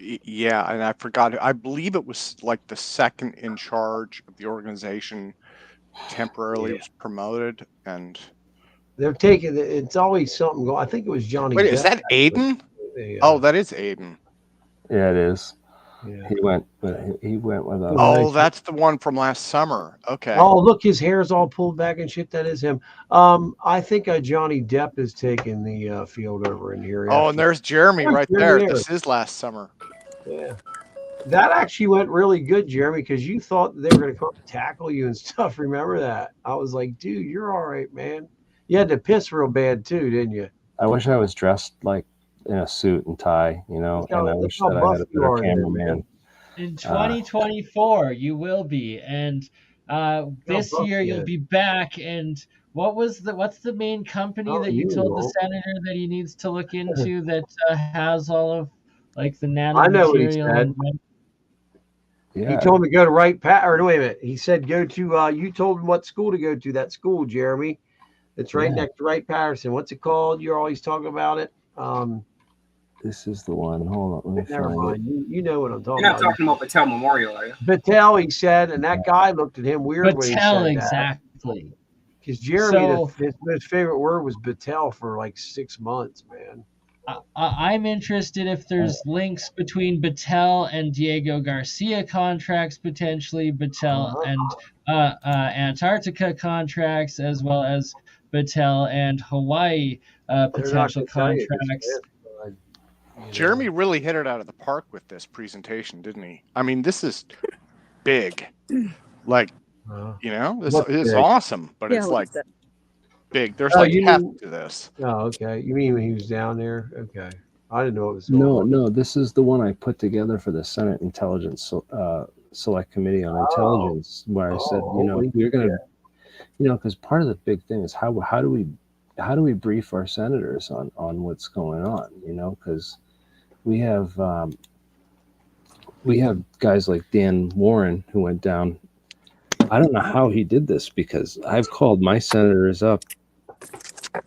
Yeah, and I forgot. I believe it was like the second in charge of the organization temporarily was promoted, and they're taking it. It's always something going. I think it was Johnny. Wait, is that Aiden? Oh, that is Aiden. Yeah, it is. Yeah. He went with us. Oh, that's the one from last summer. Okay. Oh, look, his hair's all pulled back and shit. That is him. I think Johnny Depp is taking the field over in here. Oh, and there's Jeremy right there. This is last summer. Yeah. That actually went really good, Jeremy, because you thought they were going to come tackle you and stuff. Remember that? I was like, dude, you're all right, man. You had to piss real bad too, didn't you? I wish I was dressed like in a suit and tie, and I wish that I had a better cameraman. In 2024, you will be, and this year you'll be back. And what's the main company that you told the senator that he needs to look into that has all of like the nanomaterial? I know what he said. Yeah. He told me to go to Wright Patterson. Wait a minute. He said go to. You told him what school to go to. That school, Jeremy. It's right next to Wright Patterson. What's it called? You're always talking about it. This is the one. Hold on. Never mind. You know what I'm talking about. You're not talking about Battelle Memorial, are you? Battelle, he said, and that guy looked at him weird when he said that. Exactly. Because Jeremy, his favorite word was Battelle for like 6 months, man. I'm interested if there's links between Battelle and Diego Garcia contracts, potentially Battelle and Antarctica contracts, as well as Battelle and Hawaii potential contracts. Jeremy really hit it out of the park with this presentation, didn't he? I mean, this is big. Like, this is awesome, but it's like big. There's like heft to this. Oh, okay. You mean when he was down there? Okay. I didn't know what was going on. No. This is the one I put together for the Senate Intelligence Select Committee on Intelligence, where I said, we're going to, because part of the big thing is how do we brief our senators on what's going on, because we have guys like Dan Warren who went down. I don't know how he did this, because I've called my senators up. I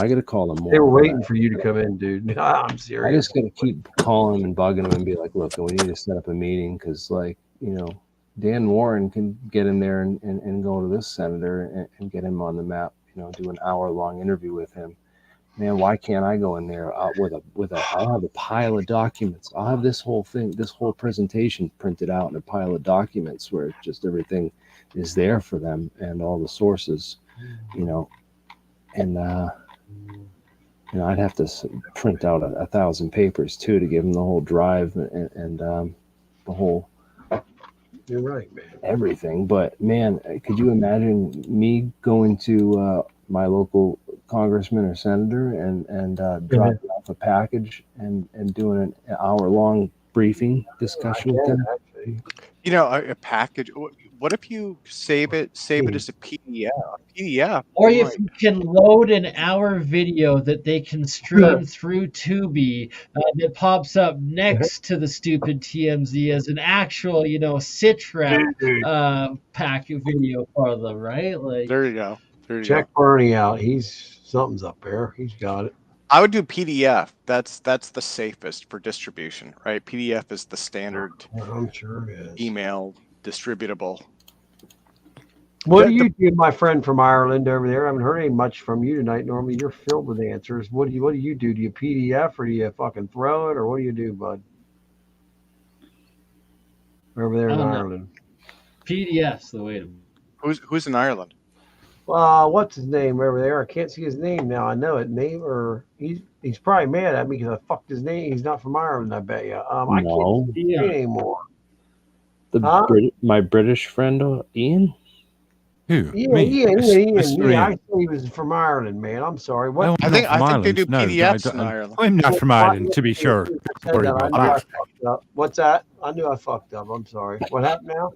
got to call them more. They were waiting for you to come in, dude. I'm serious. I just got to keep calling them and bugging them and be like, look, we need to set up a meeting, because, Dan Warren can get in there and go to this senator and get him on the map, do an hour-long interview with him. Man, why can't I go in there I'll have a pile of documents. I'll have this whole presentation printed out in a pile of documents where just everything is there for them and all the sources, and I'd have to print out 1,000 papers too to give them the whole drive and the whole. You're right, man. Everything, but man, could you imagine me going to my local congressman or senator and dropping off a package and doing an hour-long briefing discussion with them? A package. What if you save it as a PDF? Or if you can load an hour video that they can stream through Tubi that pops up next to the stupid TMZ as an actual, SITREP pack video for them, right? Like, there you go. Check BurnEye out. Something's up there. He's got it. I would do PDF. That's the safest for distribution, right? PDF is the standard. I'm sure it is. Email distributable. What do you do, my friend from Ireland over there? I haven't heard any much from you tonight. Normally you're filled with answers. What do you do? Do you PDF or do you fucking throw it, or what do you do, bud? Over there in Ireland. PDF's the way to. Who's in Ireland? What's his name over there? I can't see his name now. I know it. He's probably mad at me because I fucked his name. He's not from Ireland, I bet you. I can't see it anymore. My British friend Ian. Who? Yeah, Me? Ian. I thought he was from Ireland, man. I'm sorry. What? I think they do PDFs in Ireland. I'm not from Ireland, to be sure. Sorry about that. What's that? I knew I fucked up. I'm sorry. What happened now?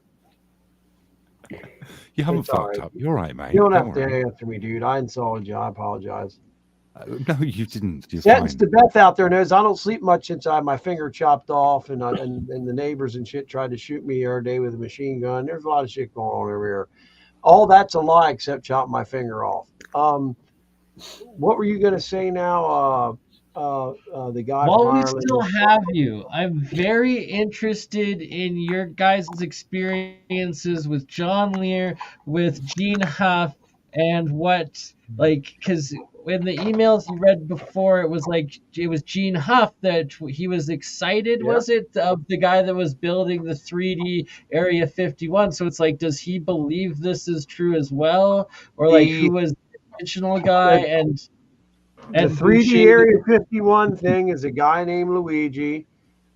You haven't fucked up. You're right, mate. You don't have to answer me, dude. I insulted you. I apologize. No, you didn't. Sentence to Beth out there knows I don't sleep much since I had my finger chopped off, and the neighbors and shit tried to shoot me every day with a machine gun. There's a lot of shit going on over here. All that's a lie except chopping my finger off. What were you going to say now? The guy. While we still have you, I'm very interested in your guys' experiences with John Lear, with Gene Huff, and because in the emails you read before, it was Gene Huff that he was excited, was it, of the guy that was building the 3D Area 51? So it's like, does he believe this is true as well, or who was the original guy? And the 3D Area 51 thing is a guy named Luigi.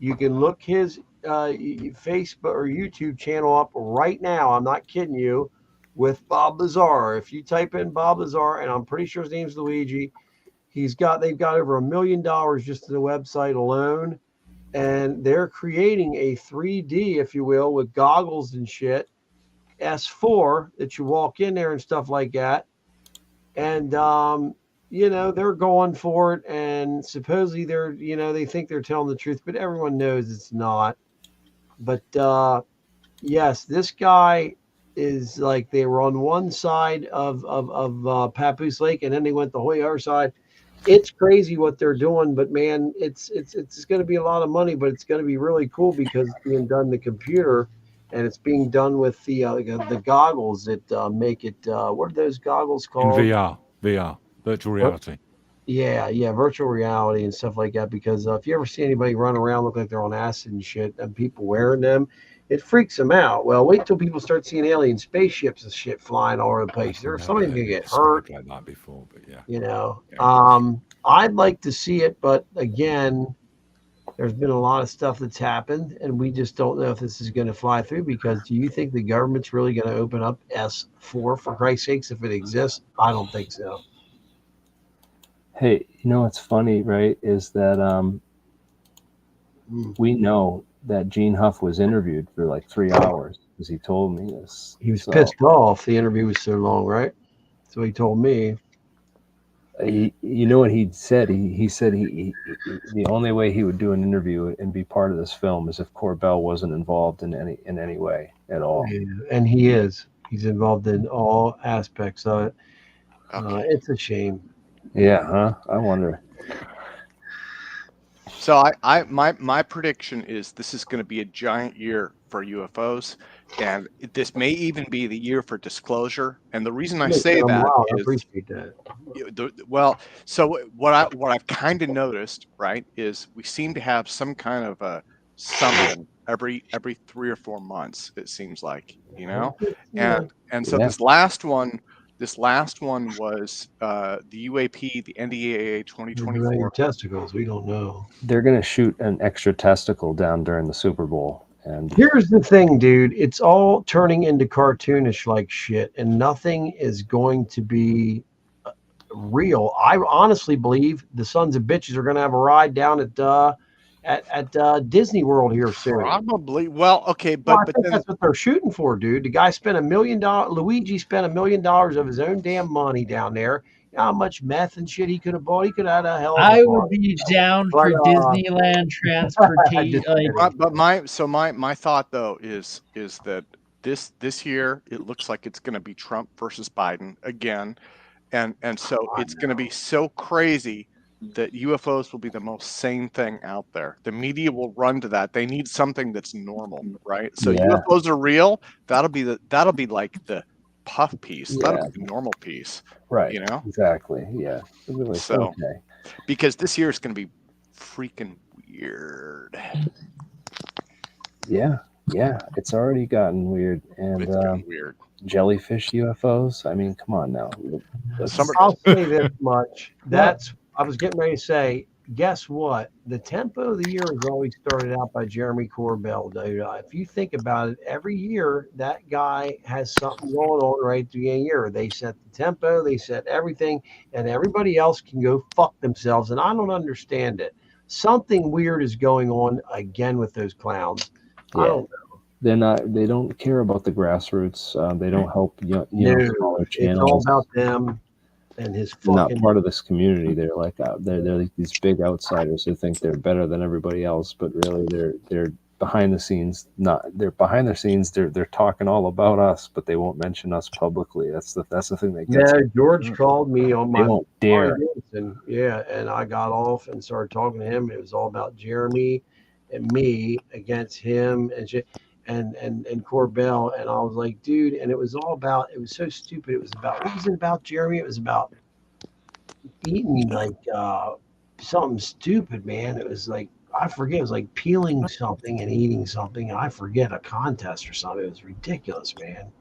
You can look his Facebook or YouTube channel up right now. I'm not kidding you. With Bob Lazar. If you type in Bob Lazar, and I'm pretty sure his name's Luigi, they've got over $1 million just to the website alone. And they're creating a 3D, if you will, with goggles and shit, S4 that you walk in there and stuff like that. And, they're going for it. And supposedly they think they're telling the truth, but everyone knows it's not. But, yes, this guy is like, they were on one side of Papoose Lake, and then they went the whole other side. It's crazy what they're doing, but man, it's going to be a lot of money, but it's going to be really cool because it's being done in the computer, and it's being done with the goggles that make it. What are those goggles called? In VR, virtual reality. Yeah, virtual reality and stuff like that. Because if you ever see anybody run around look like they're on acid and shit, and people wearing them, it freaks them out. Well, wait till people start seeing alien spaceships and shit flying all over the place. There's somebody gonna get hurt. Like that before, but yeah. I'd like to see it, but again, there's been a lot of stuff that's happened, and we just don't know if this is going to fly through. Because do you think the government's really going to open up S4 for Christ's sakes if it exists? I don't think so. Hey, you know what's funny, right? Is that we know that Gene Huff was interviewed for like 3 hours because he told me this. He was pissed off. The interview was so long, right? So he told me. You know what he said? He said the only way he would do an interview and be part of this film is if Corbell wasn't involved in any way at all. Yeah, and he is. He's involved in all aspects of it. Okay. It's a shame. Yeah, huh? I wonder. So my prediction is this is going to be a giant year for UFOs, and this may even be the year for disclosure. And the reason I say that I is, appreciate that. well, so what I've kind of noticed, right, is we seem to have some kind of a something every 3 or 4 months. It seems like, you know, and so this last one was the UAP, the NDAA 2024. Testicles, we don't know. They're gonna shoot an extra testicle down during the Super Bowl, and here's the thing, dude. It's all turning into cartoonish like shit, and nothing is going to be real. I honestly believe the sons of bitches are going to have a ride down at Disney World here soon. Probably. Well, okay, but I think that's what they're shooting for, dude. The guy spent $1 million. Luigi spent $1 million of his own damn money down there. You know how much meth and shit he could have bought? He could have had a hell of a I would be down for Disneyland transportation. But my thought though is that this year it looks like it's going to be Trump versus Biden again, and so it's going to be so crazy that UFOs will be the most sane thing out there. The media will run to that. They need something that's normal, right? So UFOs are real. That'll be like the puff piece. That'll be the normal piece, right? You know, exactly. Yeah. Like, so okay. Because this year is going to be freaking weird. Yeah, it's already gotten weird, and it's gotten weird. Jellyfish UFOs. I mean, come on now. I'll say this much. I was getting ready to say, guess what? The tempo of the year is always started out by Jeremy Corbell, dude. If you think about it, every year that guy has something going on right at the beginning of the year. They set the tempo, they set everything, and everybody else can go fuck themselves. And I don't understand it. Something weird is going on again with those clowns. Yeah. I don't know. They don't care about the grassroots. They don't help smaller channels. It's all about them. And they're not part of this community. They're like they're like these big outsiders who think they're better than everybody else, but really they're behind the scenes. They're behind the scenes. They're talking all about us, but they won't mention us publicly. That's the thing that gets. Yeah, George called me on my. They won't dare. And I got off and started talking to him. It was all about Jeremy and me against him and shit. And Corbell, and I was like, dude, and it was so stupid. It was about, what was it about, Jeremy? It was about eating like something stupid, man. It was like, I forget, it was like peeling something and eating something. I forget, a contest or something. It was ridiculous, man.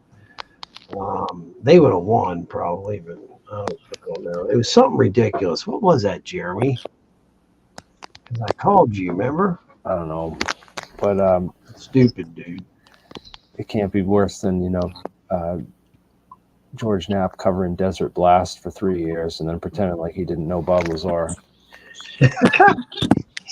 They would have won probably, but I don't know. It was something ridiculous. What was that, Jeremy? Because I called you, remember? I don't know, but stupid, dude. It can't be worse than George Knapp covering Desert Blast for 3 years and then pretending like he didn't know Bob Lazar.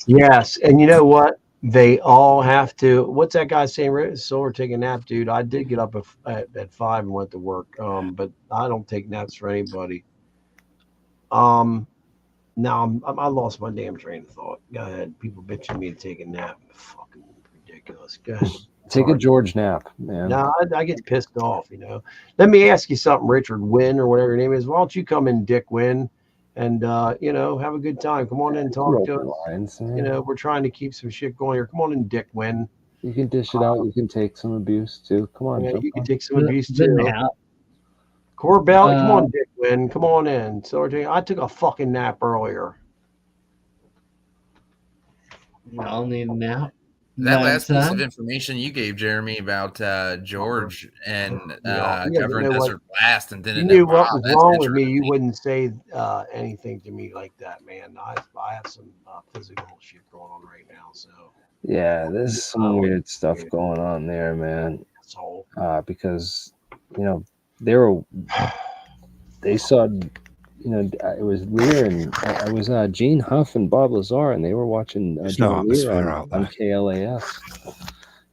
Yes, and you know what? They all have to. What's that guy saying? Sollar, take a nap, dude. I did get up at 5 and went to work, but I don't take naps for anybody. Now I lost my damn train of thought. Go ahead. People bitching me to take a nap. Fucking ridiculous. Go ahead. Take a George Knapp, man. No, I get pissed off, Let me ask you something, Richard Wynn, or whatever your name is. Why don't you come in, Dick Wynn, and have a good time. Come on in and talk to us. Lines, we're trying to keep some shit going here. Come on in, Dick Wynn. You can dish it out. You can take some abuse too. Come on. Yeah, you can take some abuse too. Corbell, come on, Dick Wynn. Come on in. So I took a fucking nap earlier. I'll need a nap. That last piece of information you gave Jeremy about George and covering Desert Blast and didn't you knew what was wrong with me. You wouldn't say anything to me like that, man. I have some physical shit going on right now, so yeah, there's some weird stuff going on there, man. Because they saw it was Lear and I was Gene Huff and Bob Lazar, and they were watching There's no John Lear atmosphere out on there. KLAS,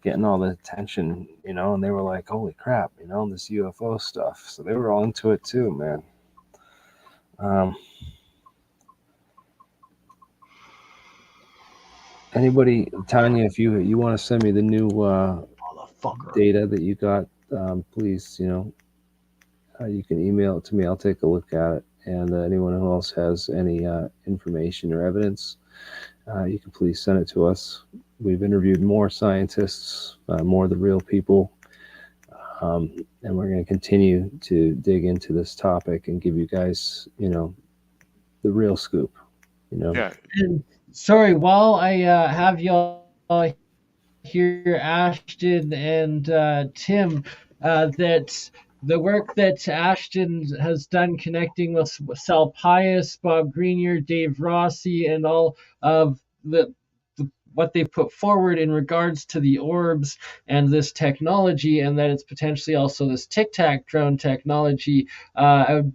getting all the attention, and they were like, holy crap, this UFO stuff. So they were all into it too, man. Anybody, Tanya, if you want to send me the new data that you got, please, you can email it to me. I'll take a look at it. And anyone who else has any information or evidence, you can please send it to us. We've interviewed more scientists, more of the real people, and we're going to continue to dig into this topic and give you guys, the real scoop. Yeah. And sorry, while I have y'all here, Ashton and Tim, that the work that Ashton has done connecting with Sal Pius, Bob Greenier, Dave Rossi, and all of what they've put forward in regards to the orbs and this technology, and that it's potentially also this Tic Tac drone technology, I would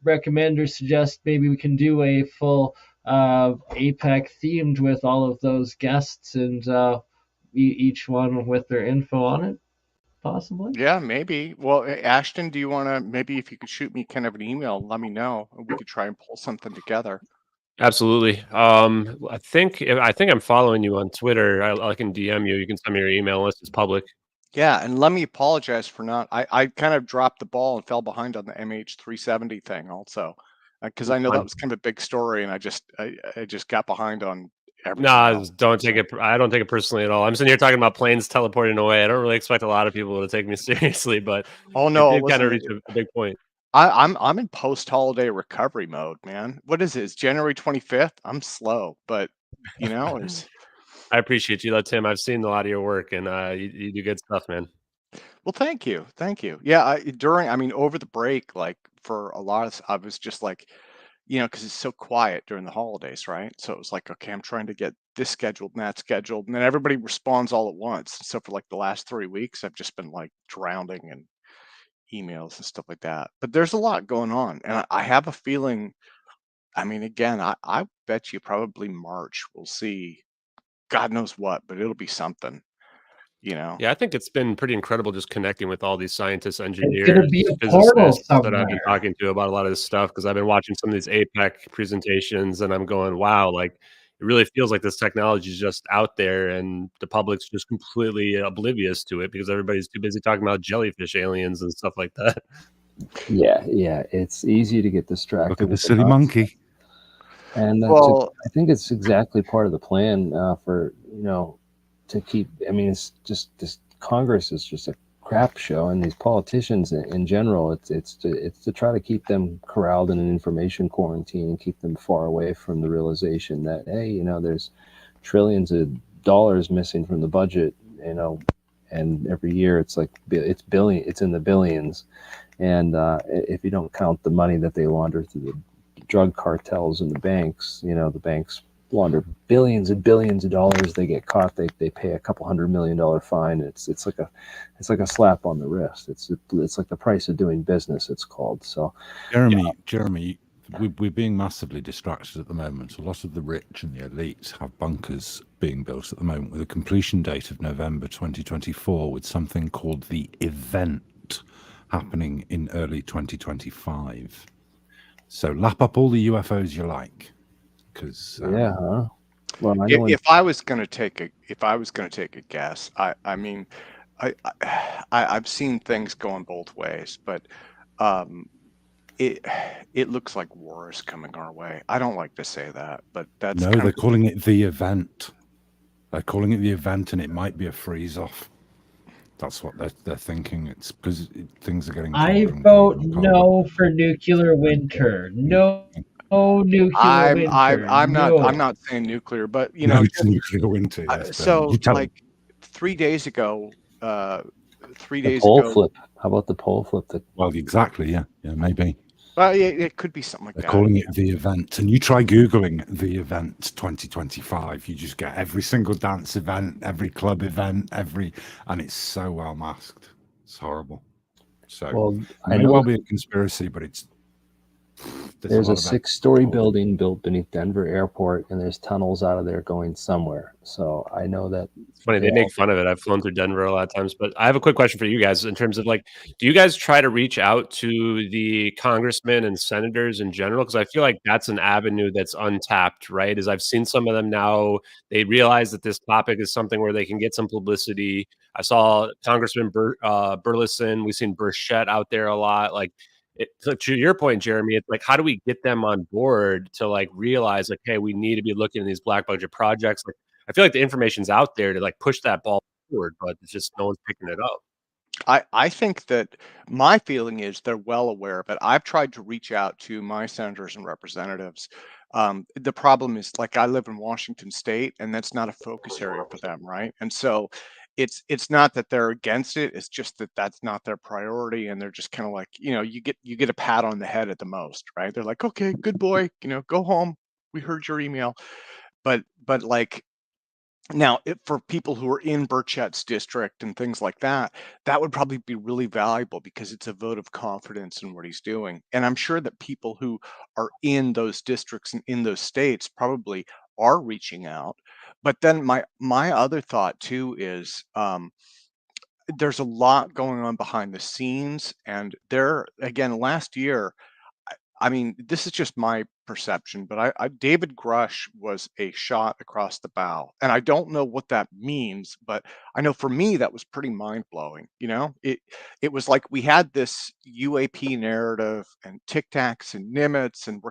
recommend or suggest maybe we can do a full APEC themed with all of those guests and each one with their info on it, possibly. Yeah, maybe. Well, Ashton, do you want to, maybe if you could shoot me kind of an email, let me know, and we could try and pull something together. Absolutely. I think I'm following you on Twitter. I can DM you. You can send me your email unless it's public. Yeah, and let me apologize for not. I kind of dropped the ball and fell behind on the MH370 thing also, because I know that was kind of a big story, and I just got behind on everything. Nah, don't take it. I don't take it personally at all. I'm sitting here talking about planes teleporting away. I don't really expect a lot of people to take me seriously, but oh no, it kind of reached a big point. I'm in post-holiday recovery mode, man. What is it? It's January 25th. I'm slow, but it's. I appreciate you, though, Tim. I've seen a lot of your work, and you do good stuff, man. Well, thank you. Yeah, over the break, like for a lot of, I was just like, because it's so quiet during the holidays, right? So it was like, okay, I'm trying to get this scheduled and that scheduled, and then everybody responds all at once. So for like the last 3 weeks, I've just been like drowning in emails and stuff like that. But there's a lot going on, and I have a feeling. I mean, again, I bet you probably March we'll see, God knows what, but it'll be something. Yeah, I think it's been pretty incredible just connecting with all these scientists, engineers, it's gonna be a portal physicists that I've been talking to about a lot of this stuff, because I've been watching some of these APEC presentations, and I'm going, wow, like it really feels like this technology is just out there, and the public's just completely oblivious to it because everybody's too busy talking about jellyfish aliens and stuff like that. Yeah, it's easy to get distracted. Look at the silly monkey. And I think it's exactly part of the plan for to keep. I mean, it's just this Congress is just a crap show, and these politicians in general, it's to try to keep them corralled in an information quarantine and keep them far away from the realization that, hey, there's trillions of dollars missing from the budget, and every year it's like it's in the billions, and if you don't count the money that they launder through the drug cartels and the banks, the banks launder billions and billions of dollars. They get caught, they pay a couple $100 million fine. It's like a slap on the wrist. It's like the price of doing business, it's called. So Jeremy, we're being massively distracted at the moment. A lot of the rich and the elites have bunkers being built at the moment with a completion date of November 2024, with something called the event happening in early 2025. So lap up all the UFOs you like. Because well, if I was going to take a guess, I mean, I've seen things going both ways, but it looks like war is coming our way. I don't like to say that, but that's they're calling it the event. They're calling it the event, and it might be a freeze off. That's what they're thinking. It's because things are getting. I vote no for nuclear winter. No. Oh, nuclear winter. I'm not saying nuclear, but nuclear winter. Yes, so like 3 days ago, pole flip. How about the pole flip? Well, exactly. Yeah, maybe. Well, it could be something like that. They're calling it the event, and you try googling the event 2025. You just get every single dance event, every club event, and it's so well masked. It's horrible. So it may well be a conspiracy, but it's There's a 6-story building built beneath Denver Airport, and there's tunnels out of there going somewhere. So I know that. It's funny, they make fun of it. I've flown through Denver a lot of times, but I have a quick question for you guys in terms of like, do you guys try to reach out to the congressmen and senators in general? Because I feel like that's an avenue that's untapped, right? As I've seen some of them now, they realize that this topic is something where they can get some publicity. I saw Congressman Burleson. We've seen Burchett out there a lot. Like, so to your point, Jeremy, it's like, how do we get them on board to like realize like, hey, we need to be looking at these black budget projects? Like, I feel like the information's out there to like push that ball forward, but it's just no one's picking it up. I think that my feeling is they're well aware of it. I've tried to reach out to my senators and representatives. The problem is, like, I live in Washington State, and that's not a focus area for them, right? And so it's not that they're against it, it's just that that's not their priority, and they're just kind of like, you get a pat on the head at the most, right? They're like, okay, good boy, go home, we heard your email. But like, now, for people who are in Burchett's district and things like that, that would probably be really valuable because it's a vote of confidence in what he's doing. And I'm sure that people who are in those districts and in those states probably are reaching out. But then my other thought too is, there's a lot going on behind the scenes. And again, last year, I mean, this is just my perception, but David Grush was a shot across the bow. And I don't know what that means, but I know for me, that was pretty mind blowing. It was like we had this UAP narrative and Tic Tacs and Nimitz, and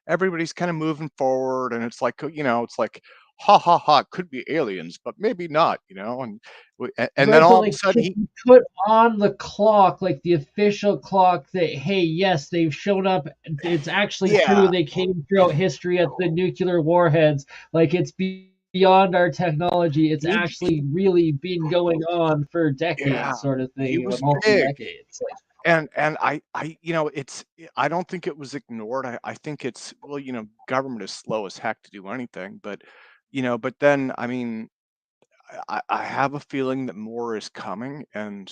everybody's kind of moving forward. And it's like, it's like, ha ha ha, it could be aliens, but maybe not, and then all of a sudden he put on the clock, like the official clock, that hey, yes, they've shown up. It's actually true. They came throughout history at the nuclear warheads. Like, it's beyond our technology. It's actually really been going on for decades, sort of thing, multi-decades. And I I don't think it was ignored. I think it's, well, government is slow as heck to do anything, but but then, I mean, I have a feeling that more is coming, and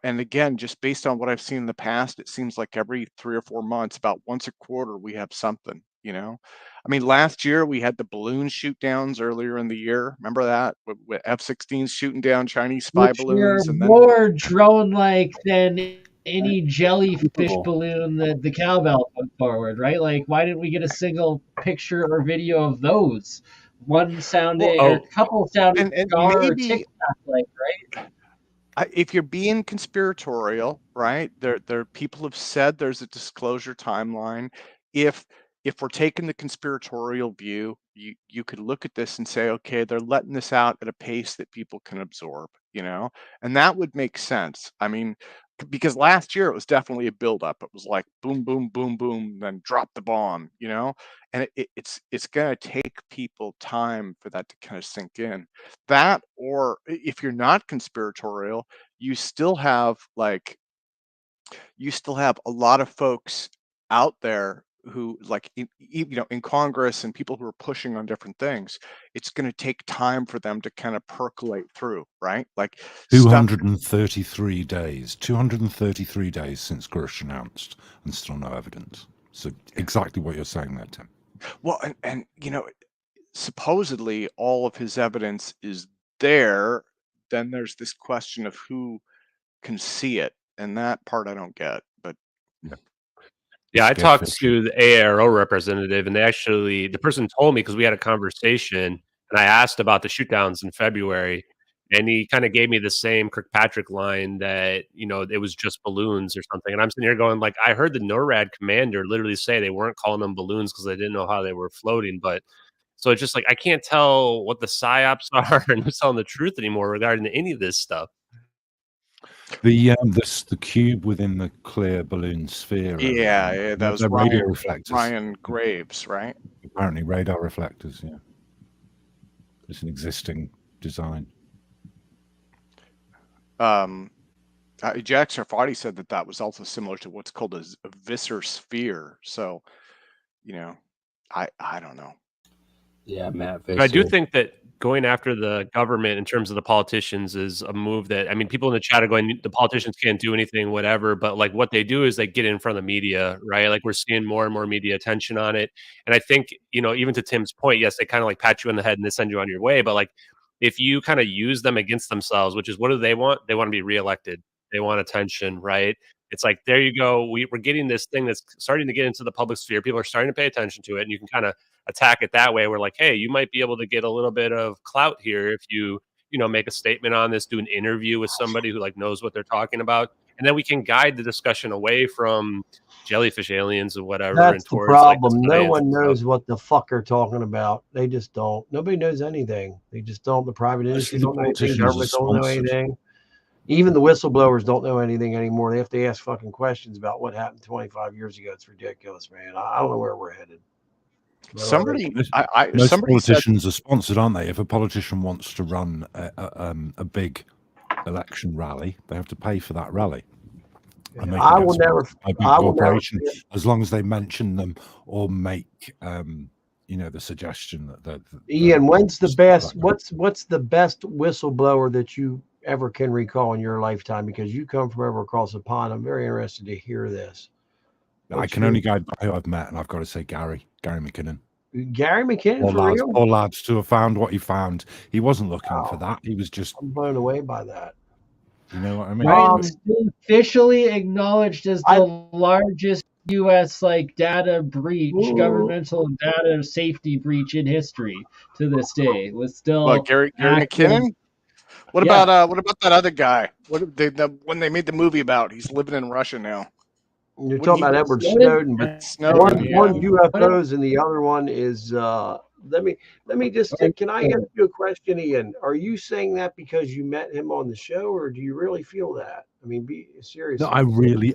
and again, just based on what I've seen in the past, it seems like every 3 or 4 months, about once a quarter, we have something. I mean, last year we had the balloon shoot downs earlier in the year. Remember that, with F-16s shooting down Chinese spy balloons, and then more drone-like than any jellyfish balloon that the cowbell put forward, right? Like, why didn't we get a single picture or video of those? One sounding, or a couple sounding, and or maybe, TikTok-like, right? if you're being conspiratorial, right? There people have said there's a disclosure timeline. If we're taking the conspiratorial view, you could look at this and say, okay, they're letting this out at a pace that people can absorb, and that would make sense. I mean, because last year it was definitely a buildup. It was like boom, boom, boom, boom, then drop the bomb, and it's going to take people time for that to kind of sink in. That, or if you're not conspiratorial, you still have a lot of folks out there who, like, in Congress, and people who are pushing on different things. It's going to take time for them to kind of percolate through, right? Like 233 days, 233 days since Grush announced, and still no evidence. So exactly what you're saying there, Tim. Well, and supposedly all of his evidence is there. Then there's this question of who can see it, and that part I don't get. But yeah, I talked to the AARO representative, and the person told me, because we had a conversation, and I asked about the shootdowns in February, and he kind of gave me the same Kirkpatrick line that, it was just balloons or something. And I'm sitting here going, like, I heard the NORAD commander literally say they weren't calling them balloons because they didn't know how they were floating. But so it's just like, I can't tell what the psyops are and who's telling the truth anymore regarding any of this stuff. The cube within the clear balloon sphere. Yeah, that was radio reflectors. Ryan Graves, right? Apparently, radar reflectors. Yeah, it's an existing design. Jack Sarfati said that was also similar to what's called a Visser sphere. So, I don't know. Yeah, Matt But I do think that going after the government in terms of the politicians is a move that, I mean, people in the chat are going, the politicians can't do anything, whatever. But like what they do is they get in front of the media, right? Like we're seeing more and more media attention on it. And I think, you know, even to Tim's point, yes, they kind of like pat you on the head and they send you on your way. But like if you kind of use them against themselves, which is what do? They want to be reelected. They want attention, right? It's like, there you go. We're getting this thing that's starting to get into the public sphere. People are starting to pay attention to it. And you can kind of attack it that way. We're like, hey, you might be able to get a little bit of clout here if you know, make a statement on this, do an interview with somebody who like knows what they're talking about. And then we can guide the discussion away from jellyfish aliens or whatever. That's and the towards like problem. the No science one and knows stuff. what the fuck they're talking about. They just don't. Nobody knows anything. They just don't. The private industry the don't know anything. politicians are Government don't know sponsored. anything. Even the whistleblowers don't know anything anymore. They have to ask fucking questions about what happened 25 years ago. It's ridiculous, man. I don't know where we're headed. But, Somebody, Most somebody said, politicians are sponsored, aren't they? If a politician wants to run a big election rally, they have to pay for that rally. And they I can will get never. sponsored by a big I will never. corporation, as long as they mention them or make, you know, the suggestion that. Ian, when's the best? What's the best whistleblower that you ever can recall in your lifetime? Because you come from over across the pond. I'm very interested to hear this. I can only go by who I've met, and I've got to say Gary McKinnon. Gary McKinnon, for real? Poor lads to have found what he found. He wasn't looking for that. He was just. I'm blown away by that. You know what I mean? Ryan's officially acknowledged as the largest U.S. like data breach, governmental data safety breach in history to this day. Was still what, Gary McKinnon? What about that other guy? When they made the movie about, he's living in Russia now. You're talking about Edward Snowden, but one UFOs and the other one is let me just can I ask you a question, Ian? Are you saying that because you met him on the show, or do you really feel that? I mean, be serious. No, I really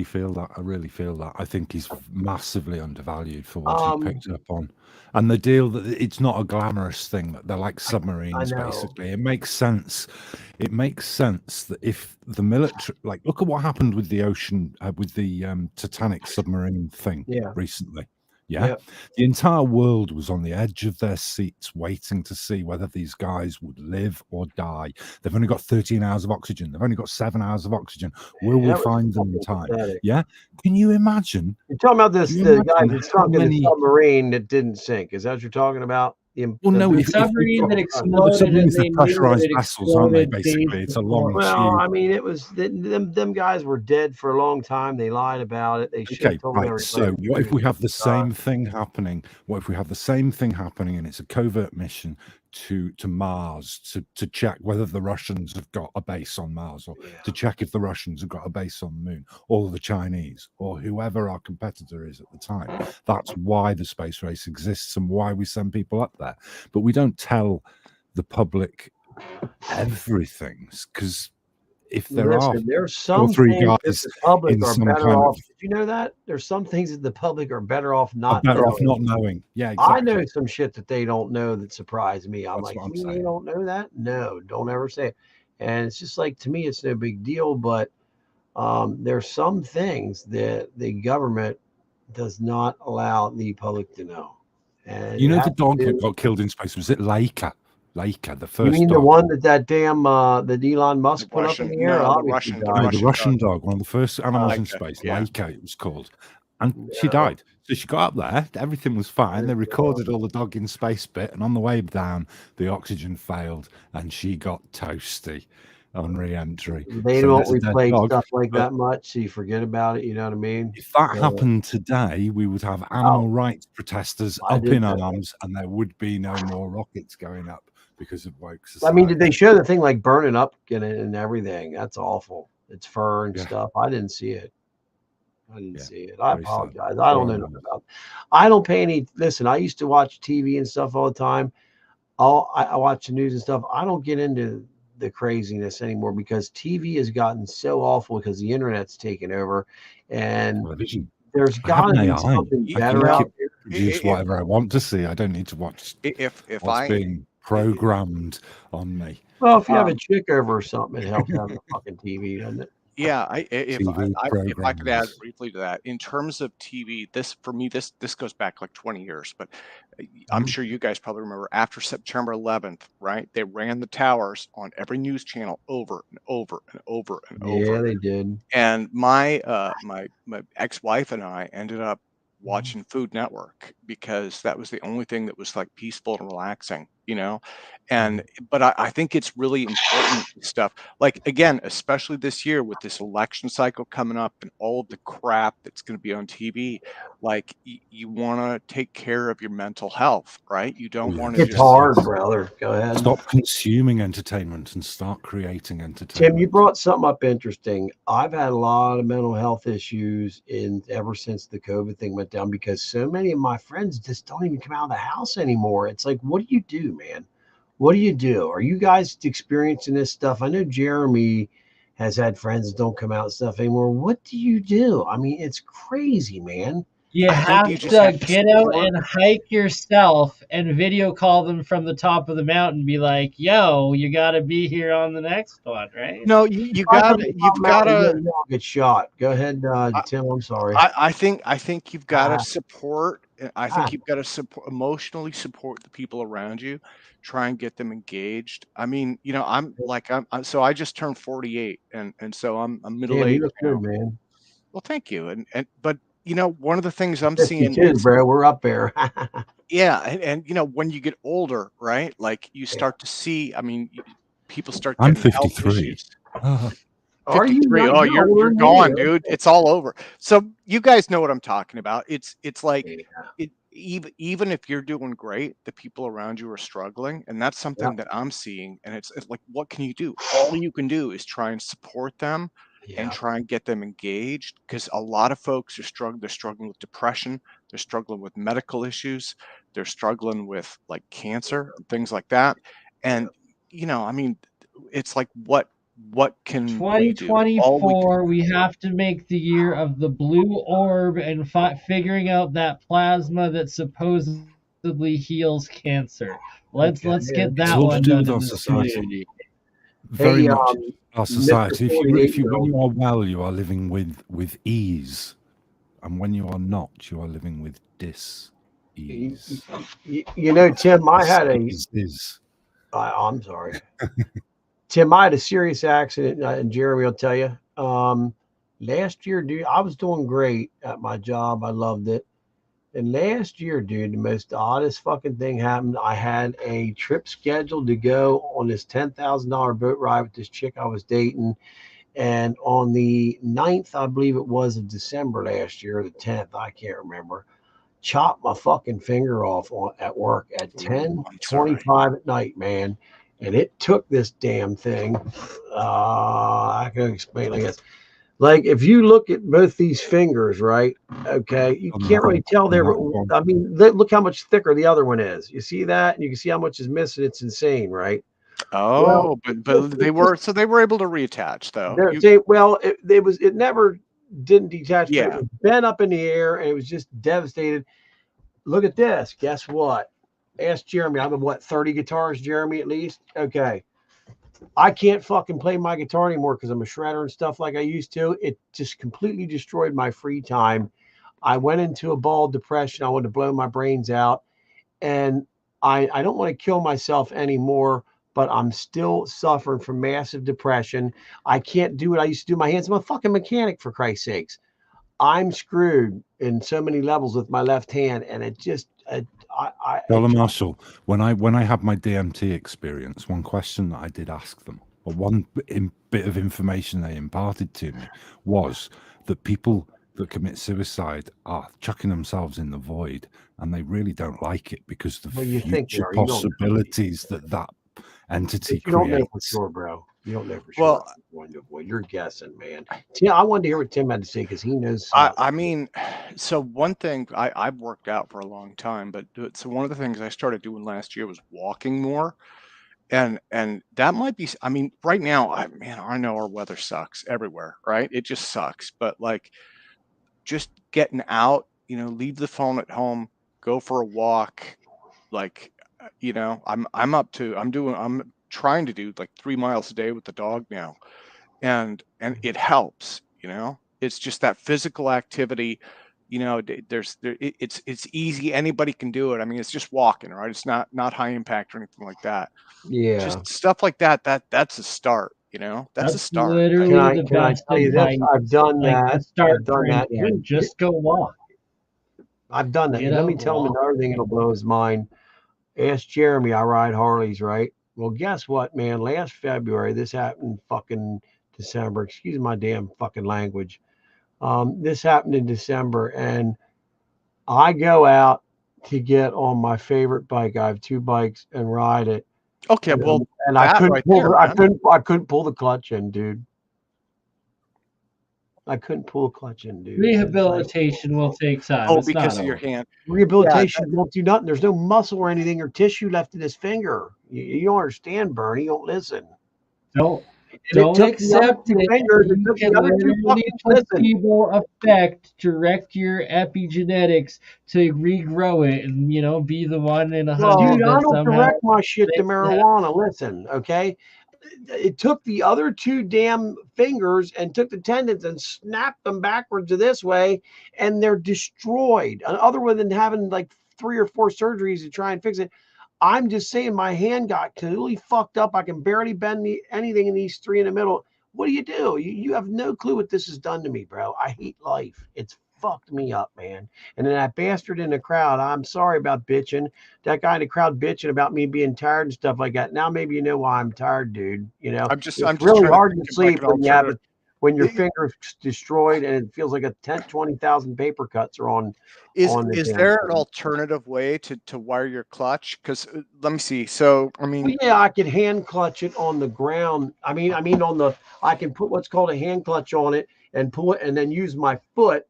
feel that. I really feel that. I think he's massively undervalued for what he picked up on. And the deal that it's not a glamorous thing, that they're like submarines, basically. It makes sense. It makes sense that if the military, like, look at what happened with the ocean, with the Titanic submarine thing recently. Yeah. The entire world was on the edge of their seats waiting to see whether these guys would live or die. They've only got 13 hours of oxygen. They've only got 7 hours of oxygen. Will we find them in time? Yeah. Can you imagine? You're talking about the guy that sunk in the submarine that didn't sink. Is that what you're talking about? The submarine that exploded, and they pressurized knew it vessels, aren't they? exploded Basically, it's a long Well, tube. I mean, it was them guys were dead for a long time. They lied about it. They Okay, right. So what if we have the same thing happening? What if we have the same thing happening, and it's a covert mission to Mars to check whether the Russians have got a base on Mars, or to check if the Russians have got a base on the moon, or the Chinese, or whoever our competitor is at the time. That's why the space race exists and why we send people up there. But we don't tell the public everything, because if there's some two or three things that guys the public in are some better kind off. of, Did you know that there's some things that the public are better off not knowing? Yeah, exactly. I know some shit that they don't know that surprised me. I'm That's like, what I'm you saying. don't know that? No, don't ever say it. And it's just like, to me, it's no big deal. But there's some things that the government does not allow the public to know. And you know, the dog that got killed in space, was it Laika? Laika, the first. You mean dog. the one that damn that Elon Musk put up in the air? No, the Russian dog, one of the first animals in Laika, space. yeah. Laika, it was called, and she died. So she got up there, everything was fine. They recorded all the dog in space bit, and on the way down, the oxygen failed, and she got toasty on re-entry. They don't replay stuff like that much, so you forget about it. You know what I mean? If that happened today, we would have animal rights protesters up in arms, and there would be no more rockets going up because of woke society. I mean, did they show the thing like burning up and everything? That's awful. It's fur and stuff. I didn't see it. I apologize. I don't know nothing about it. I don't pay any. Listen, I used to watch TV and stuff all the time. I watch the news and stuff. I don't get into the craziness anymore because TV has gotten so awful because the internet's taken over, and there's got to be something better out there. Produce whatever I want to see. I don't need to watch what's being programmed on me. Well, if you have a chick over or something, it helps having a fucking TV, doesn't it? Yeah, if TV if I could add programs. briefly to that, in terms of TV, this for me, this goes back like 20 years, but I'm sure you guys probably remember after September 11th, right? They ran the towers on every news channel over and over and over and over. Yeah, they did. And my my ex-wife and I ended up watching Food Network because that was the only thing that was like peaceful and relaxing, you know. And but I think it's really important stuff. Like again, especially this year with this election cycle coming up and all of the crap that's going to be on TV, like you want to take care of your mental health, right? You don't want to It's just hard, brother. Go ahead. Stop consuming entertainment and start creating entertainment. Tim, you brought something up interesting. I've had a lot of mental health issues ever since the COVID thing went down because so many of my friends just don't even come out of the house anymore. It's like, what do you do, man? What do you do? Are you guys experiencing this stuff? I know Jeremy has had friends that don't come out and stuff anymore. What do you do? I mean, it's crazy, man. You I think have you just to have to get out support. and hike yourself and video call them from the top of the mountain. Be like, "Yo, you got to be here on the next one, right?" No, you've Mountain, got to. you will get shot. Go ahead, Tim. I'm sorry. I think you've got to support. I think you've got to support, emotionally support the people around you. Try and get them engaged. I mean, you know, so I just turned 48, and so I'm middle Damn, you aged look now. good, man. Well, thank you. And but you know, one of the things I'm seeing 52, is bro. We're up there. yeah, and you know, when you get older, right? Like you start to see. I mean, people start I'm getting health 53. issues. Are you 53. not? Oh, You're older you're than me, gone, right? dude. It's all over. So you guys know what I'm talking about. It's like even if you're doing great, the people around you are struggling, and that's something that I'm seeing. And it's like, what can you do? All you can do is try and support them and try and get them engaged because a lot of folks are struggling. They're struggling with depression. They're struggling with medical issues. They're struggling with like cancer and things like that. And you know, I mean, it's like what can we do? All we 2024, we have to make the year of the blue orb and figuring out that plasma that supposedly heals cancer. Let's get It's that all to one do done with in our this society. community. Very Hey, much our Mr. society. If 48 you when you are well, you are living with ease, and when you are not, you are living with dis-ease. You know, Tim, I had a. Is. I'm sorry. Tim, I had a serious accident, and Jeremy will tell you. Last year, dude, I was doing great at my job. I loved it. And last year, dude, the most oddest fucking thing happened. I had a trip scheduled to go on this $10,000 boat ride with this chick I was dating. And on the 9th, I believe it was, of December last year, the 10th, I can't remember, chopped my fucking finger off at work at 10:25 at night, man. And it took this damn thing. I can explain like this. Like if you look at both these fingers, right? Okay, you can't really tell there, but I mean, look how much thicker the other one is. You see that? And you can see how much is missing. It's insane, right? Oh, but they were able to reattach though. It never didn't detach, but Yeah. it was bent up in the air and it was just devastated. Look at this. Guess what? Ask Jeremy. I have what, 30 guitars, Jeremy, at least? Okay. I can't fucking play my guitar anymore because I'm a shredder and stuff like I used to. It just completely destroyed my free time. I went into a bald depression. I wanted to blow my brains out. And I don't want to kill myself anymore, but I'm still suffering from massive depression. I can't do what I used to do with my hands. I'm a fucking mechanic, for Christ's sakes. I'm screwed in so many levels with my left hand, and it just Marshall, when I had my DMT experience, one question that I did ask them, or one bit of information they imparted to me, was that people that commit suicide are chucking themselves in the void, and they really don't like it because the future possibilities that entity creates. You don't know for sure, bro. You don't know for sure. Well, you're guessing, man. Tim, I wanted to hear what Tim had to say because he knows. I mean, so one thing I've worked out for a long time, but so one of the things I started doing last year was walking more, and that might be. I mean, right now, I know our weather sucks everywhere, right? It just sucks. But like, just getting out, you know, leave the phone at home, go for a walk, like, you know, I'm trying to do like 3 miles a day with the dog now. and it helps. It's just that physical activity. It's easy. Anybody can do it. I mean, it's just walking, right? It's not high impact or anything like that. Yeah. Just stuff like that. That's a start. That's a start. Literally the Can I best tell you this? advice. I've done Like, that. to start I've done that. drinking. Just go walk. I've done that. Get Let out me and tell him walk. another thing that'll blow his mind. Ask Jeremy. I ride Harleys, right? Well, guess what, man? Last February, this happened fucking December. Excuse my damn fucking language. This happened in December, and I go out to get on my favorite bike. I have 2 bikes and ride it. Okay, and, well, and I couldn't right pull. there, I couldn't pull the clutch in, dude. I couldn't pull a clutch in, dude. Rehabilitation will take time. It's because not of your over. hand. Rehabilitation won't do nothing. There's no muscle or anything or tissue left in his finger. You don't understand, Bernie. You don't listen. Don't And accept it. You can literally placebo effect, direct your epigenetics to regrow it, and be the one in 100 dude, I that don't somehow direct my shit to makes that. marijuana. Listen, okay? It took the other 2 damn fingers and took the tendons and snapped them backwards to this way, and they're destroyed. And other than having like 3 or 4 surgeries to try and fix it, I'm just saying my hand got completely fucked up. I can barely bend anything in these 3 in the middle. What do? You have no clue what this has done to me, bro. I hate life. It's fucked me up, man. And then that bastard in the crowd, I'm sorry about bitching. That guy in the crowd bitching about me being tired and stuff like that. Now maybe you know why I'm tired, dude. It's really hard to sleep when your finger's destroyed and it feels like 20,000 paper cuts are on. Is there an alternative way to wire your clutch? Because let me see. So I mean, I could hand clutch it on the ground. I can put what's called a hand clutch on it and pull it, and then use my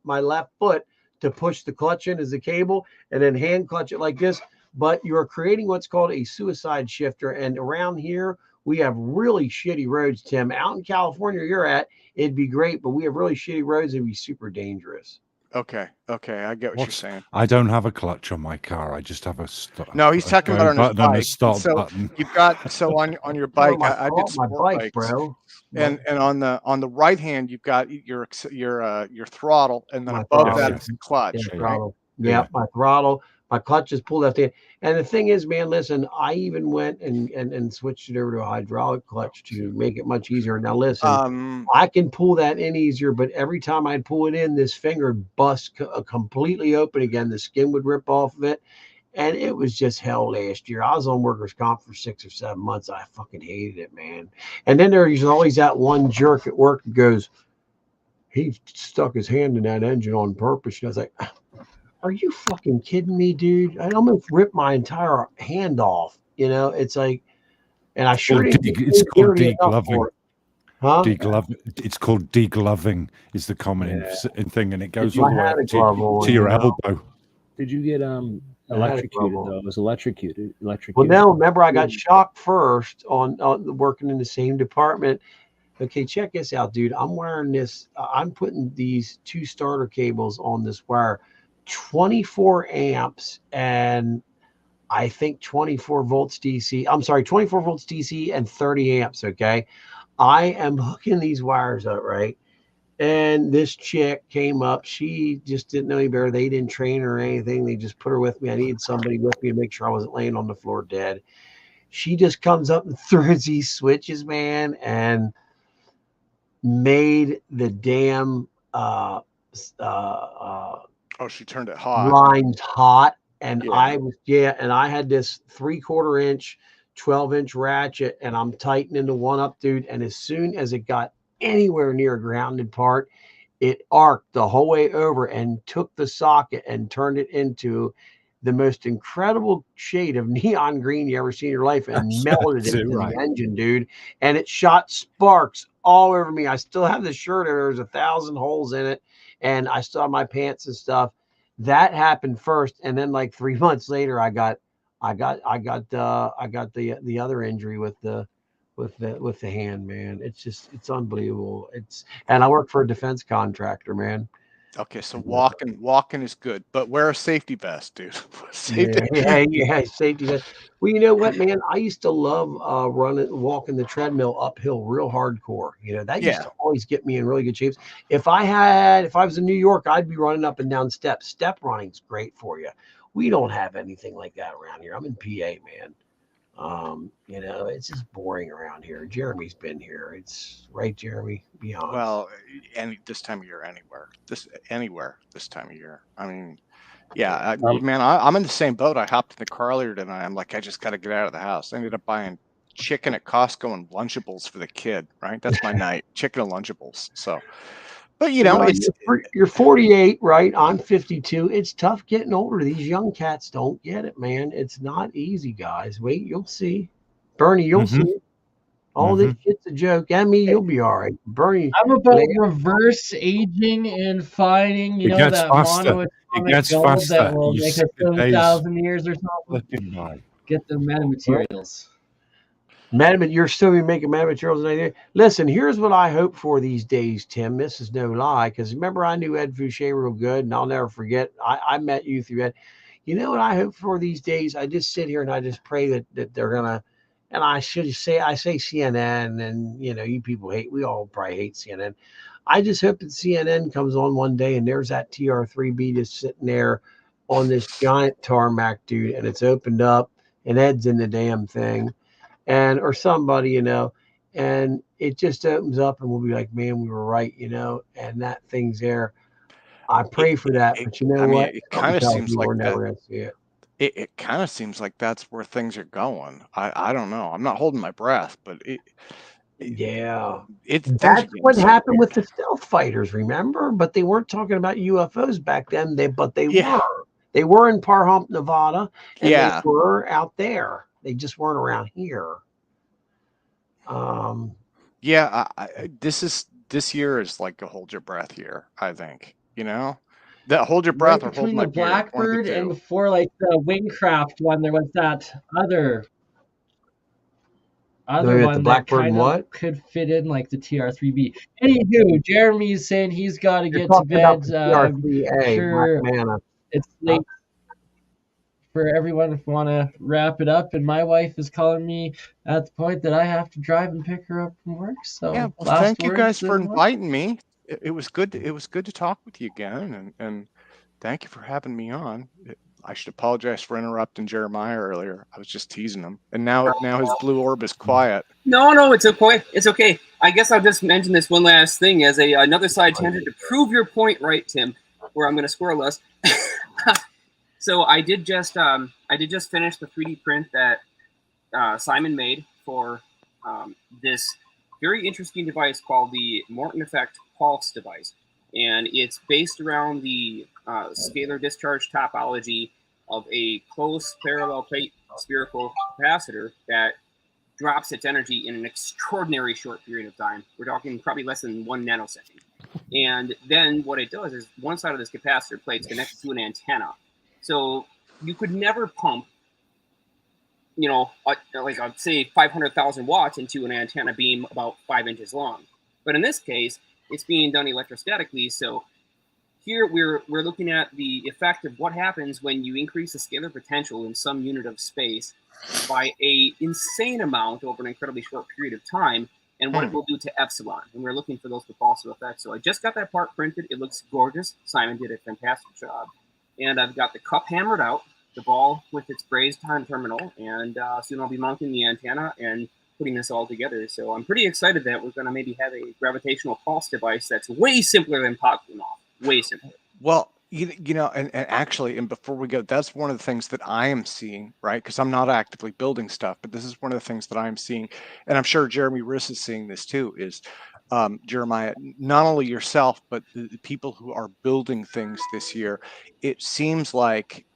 left foot, to push the clutch in as a cable, and then hand clutch it like this. But you're creating what's called a suicide shifter, and around here we have really shitty roads, Tim. Out in California, you're at, it'd be great, but we have really shitty roads. It'd be super dangerous. Okay, I get what you're saying. I don't have a clutch on my car. I just have a stop. No, he's talking about on his bike. A stop so button. You've got on your bike. I did my sport bike, bikes, bro. And on the right hand, you've got your throttle, and then above that is the clutch. Yeah, my throttle. My clutch is pulled out there. And the thing is, man, listen, I even went and switched it over to a hydraulic clutch to make it much easier. Now, listen, I can pull that in easier, but every time I'd pull it in, this finger bust completely open again. The skin would rip off of it. And it was just hell last year. I was on workers' comp for 6 or 7 months. I fucking hated it, man. And then there's always that one jerk at work that goes, he stuck his hand in that engine on purpose. And I was like, are you fucking kidding me, dude? I almost ripped my entire hand off. It's like, and I sure didn't. It's called degloving. Huh? It's called degloving is the common thing, and it goes all the way up to your elbow. Did you get electrocuted though? It was electrocuted. Well, no, remember I got shocked first on working in the same department. Okay, check this out, dude. I'm wearing this. I'm putting these 2 starter cables on this wire, 24 amps, and I think 24 volts DC. I'm sorry, 24 volts DC and 30 amps. Okay, I am hooking these wires up, right? And this chick came up. She just didn't know any better. They didn't train her or anything. They just put her with me. I needed somebody with me to make sure I wasn't laying on the floor dead. She just comes up and throws these switches, man, and made the damn she turned it hot. Lines hot. And and I had this 3/4 inch, 12-inch ratchet, and I'm tightening the one up, dude. And as soon as it got anywhere near a grounded part, it arced the whole way over and took the socket and turned it into the most incredible shade of neon green you ever seen in your life, and melted it into the engine, dude. And it shot sparks all over me. I still have the shirt. There's 1,000 holes in it, and I still have my pants and stuff. That happened first, and then like 3 months later, I got the other injury with the hand, man. It's unbelievable. And I work for a defense contractor, man. Okay, so walking is good, but wear a safety vest, dude. Safety vest. Well, you know what, man? I used to love walking the treadmill uphill real hardcore. You know, that used to always get me in really good shape. If I was in New York, I'd be running up and down steps. Step running's great for you. We don't have anything like that around here. I'm in PA, man. You know, it's just boring around here. Jeremy's been here. It's right, Jeremy. Be honest. Well, and this time of year, anywhere this time of year. I mean, yeah, man, I'm in the same boat. I hopped in the car earlier tonight. I'm like, I just got to get out of the house. I ended up buying chicken at Costco and Lunchables for the kid. Right, that's my night. Chicken and Lunchables. So, but you know, well, you're 48, right? I'm 52. It's tough getting older. These young cats don't get it, man. It's not easy, guys. Wait, you'll see. Bernie, you'll see. All this shit's a joke. Emmy, you'll be all right. Bernie, I'm about reverse aging and finding, you know, that monoatomic gold that will make us 7,000 years or something. Get the metamaterials. You're still making metamaterials and everything. Listen, here's what I hope for these days, Tim. This is no lie, because remember I knew Ed Fouché real good, and I'll never forget. I met you through Ed. You know what I hope for these days? I just sit here and I just pray that they're gonna. And I say CNN, and you know, you people we all probably hate CNN. I just hope that CNN comes on one day and there's that TR3B just sitting there on this giant tarmac, dude, and it's opened up and Ed's in the damn thing, or somebody, you know, and it just opens up and we'll be like, man, we were right, you know, and that thing's there. I pray for that, but you know what? It kind of seems like we're never gonna see it. It kind of seems like that's where things are going. I don't know. I'm not holding my breath, but that's what happened with the stealth fighters, remember? But they weren't talking about UFOs back then. They were in Parhump, Nevada, and they were out there. They just weren't around here. This year is like a hold your breath year, I think. You know? That hold your breath or hold my between the Blackbird and before, like the Wingcraft one, there was that other one the Blackbird that kind of could fit in like the TR3B. Anywho, Jeremy's saying he's got to get to bed. Sure, it's late for everyone if we want to wrap it up, and my wife is calling me at the point that I have to drive and pick her up from work. So yeah, well, thank you guys for inviting me. It was good. It was good to talk with you again, and thank you for having me on. I should apologize for interrupting Jeremiah earlier. I was just teasing him, and now his blue orb is quiet. No, it's okay. It's okay. I guess I'll just mention this one last thing as another side tangent to prove your point, right, Tim? Where I'm going to squirrel us. So I did just finish the 3D print that Simon made for this very interesting device called the Morton Effect Pulse device, and it's based around the scalar discharge topology of a close parallel plate spherical capacitor that drops its energy in an extraordinary short period of time. We're talking probably less than 1 nanosecond. And then what it does is one side of this capacitor plate is connected to an antenna. So you could never pump, you know, like I'd say 500,000 watts into an antenna beam about 5 inches long. But in this case, it's being done electrostatically. So here we're looking at the effect of what happens when you increase the scalar potential in some unit of space by a insane amount over an incredibly short period of time, and what it will do to epsilon. And we're looking for those propulsive effects. So I just got that part printed. It looks gorgeous. Simon did a fantastic job. And I've got the cup hammered out, the ball with its brazed time terminal, and soon I'll be mounting the antenna and putting this all together. So I'm pretty excited that we're going to maybe have a gravitational pulse device that's way simpler than popping off. Way simpler. Well, you know, and actually, and before we go, that's one of the things that I am seeing, right? Because I'm not actively building stuff, but this is one of the things that I'm seeing, and I'm sure Jeremy Riss is seeing this too, is Jeremiah, not only yourself, but the people who are building things this year, it seems like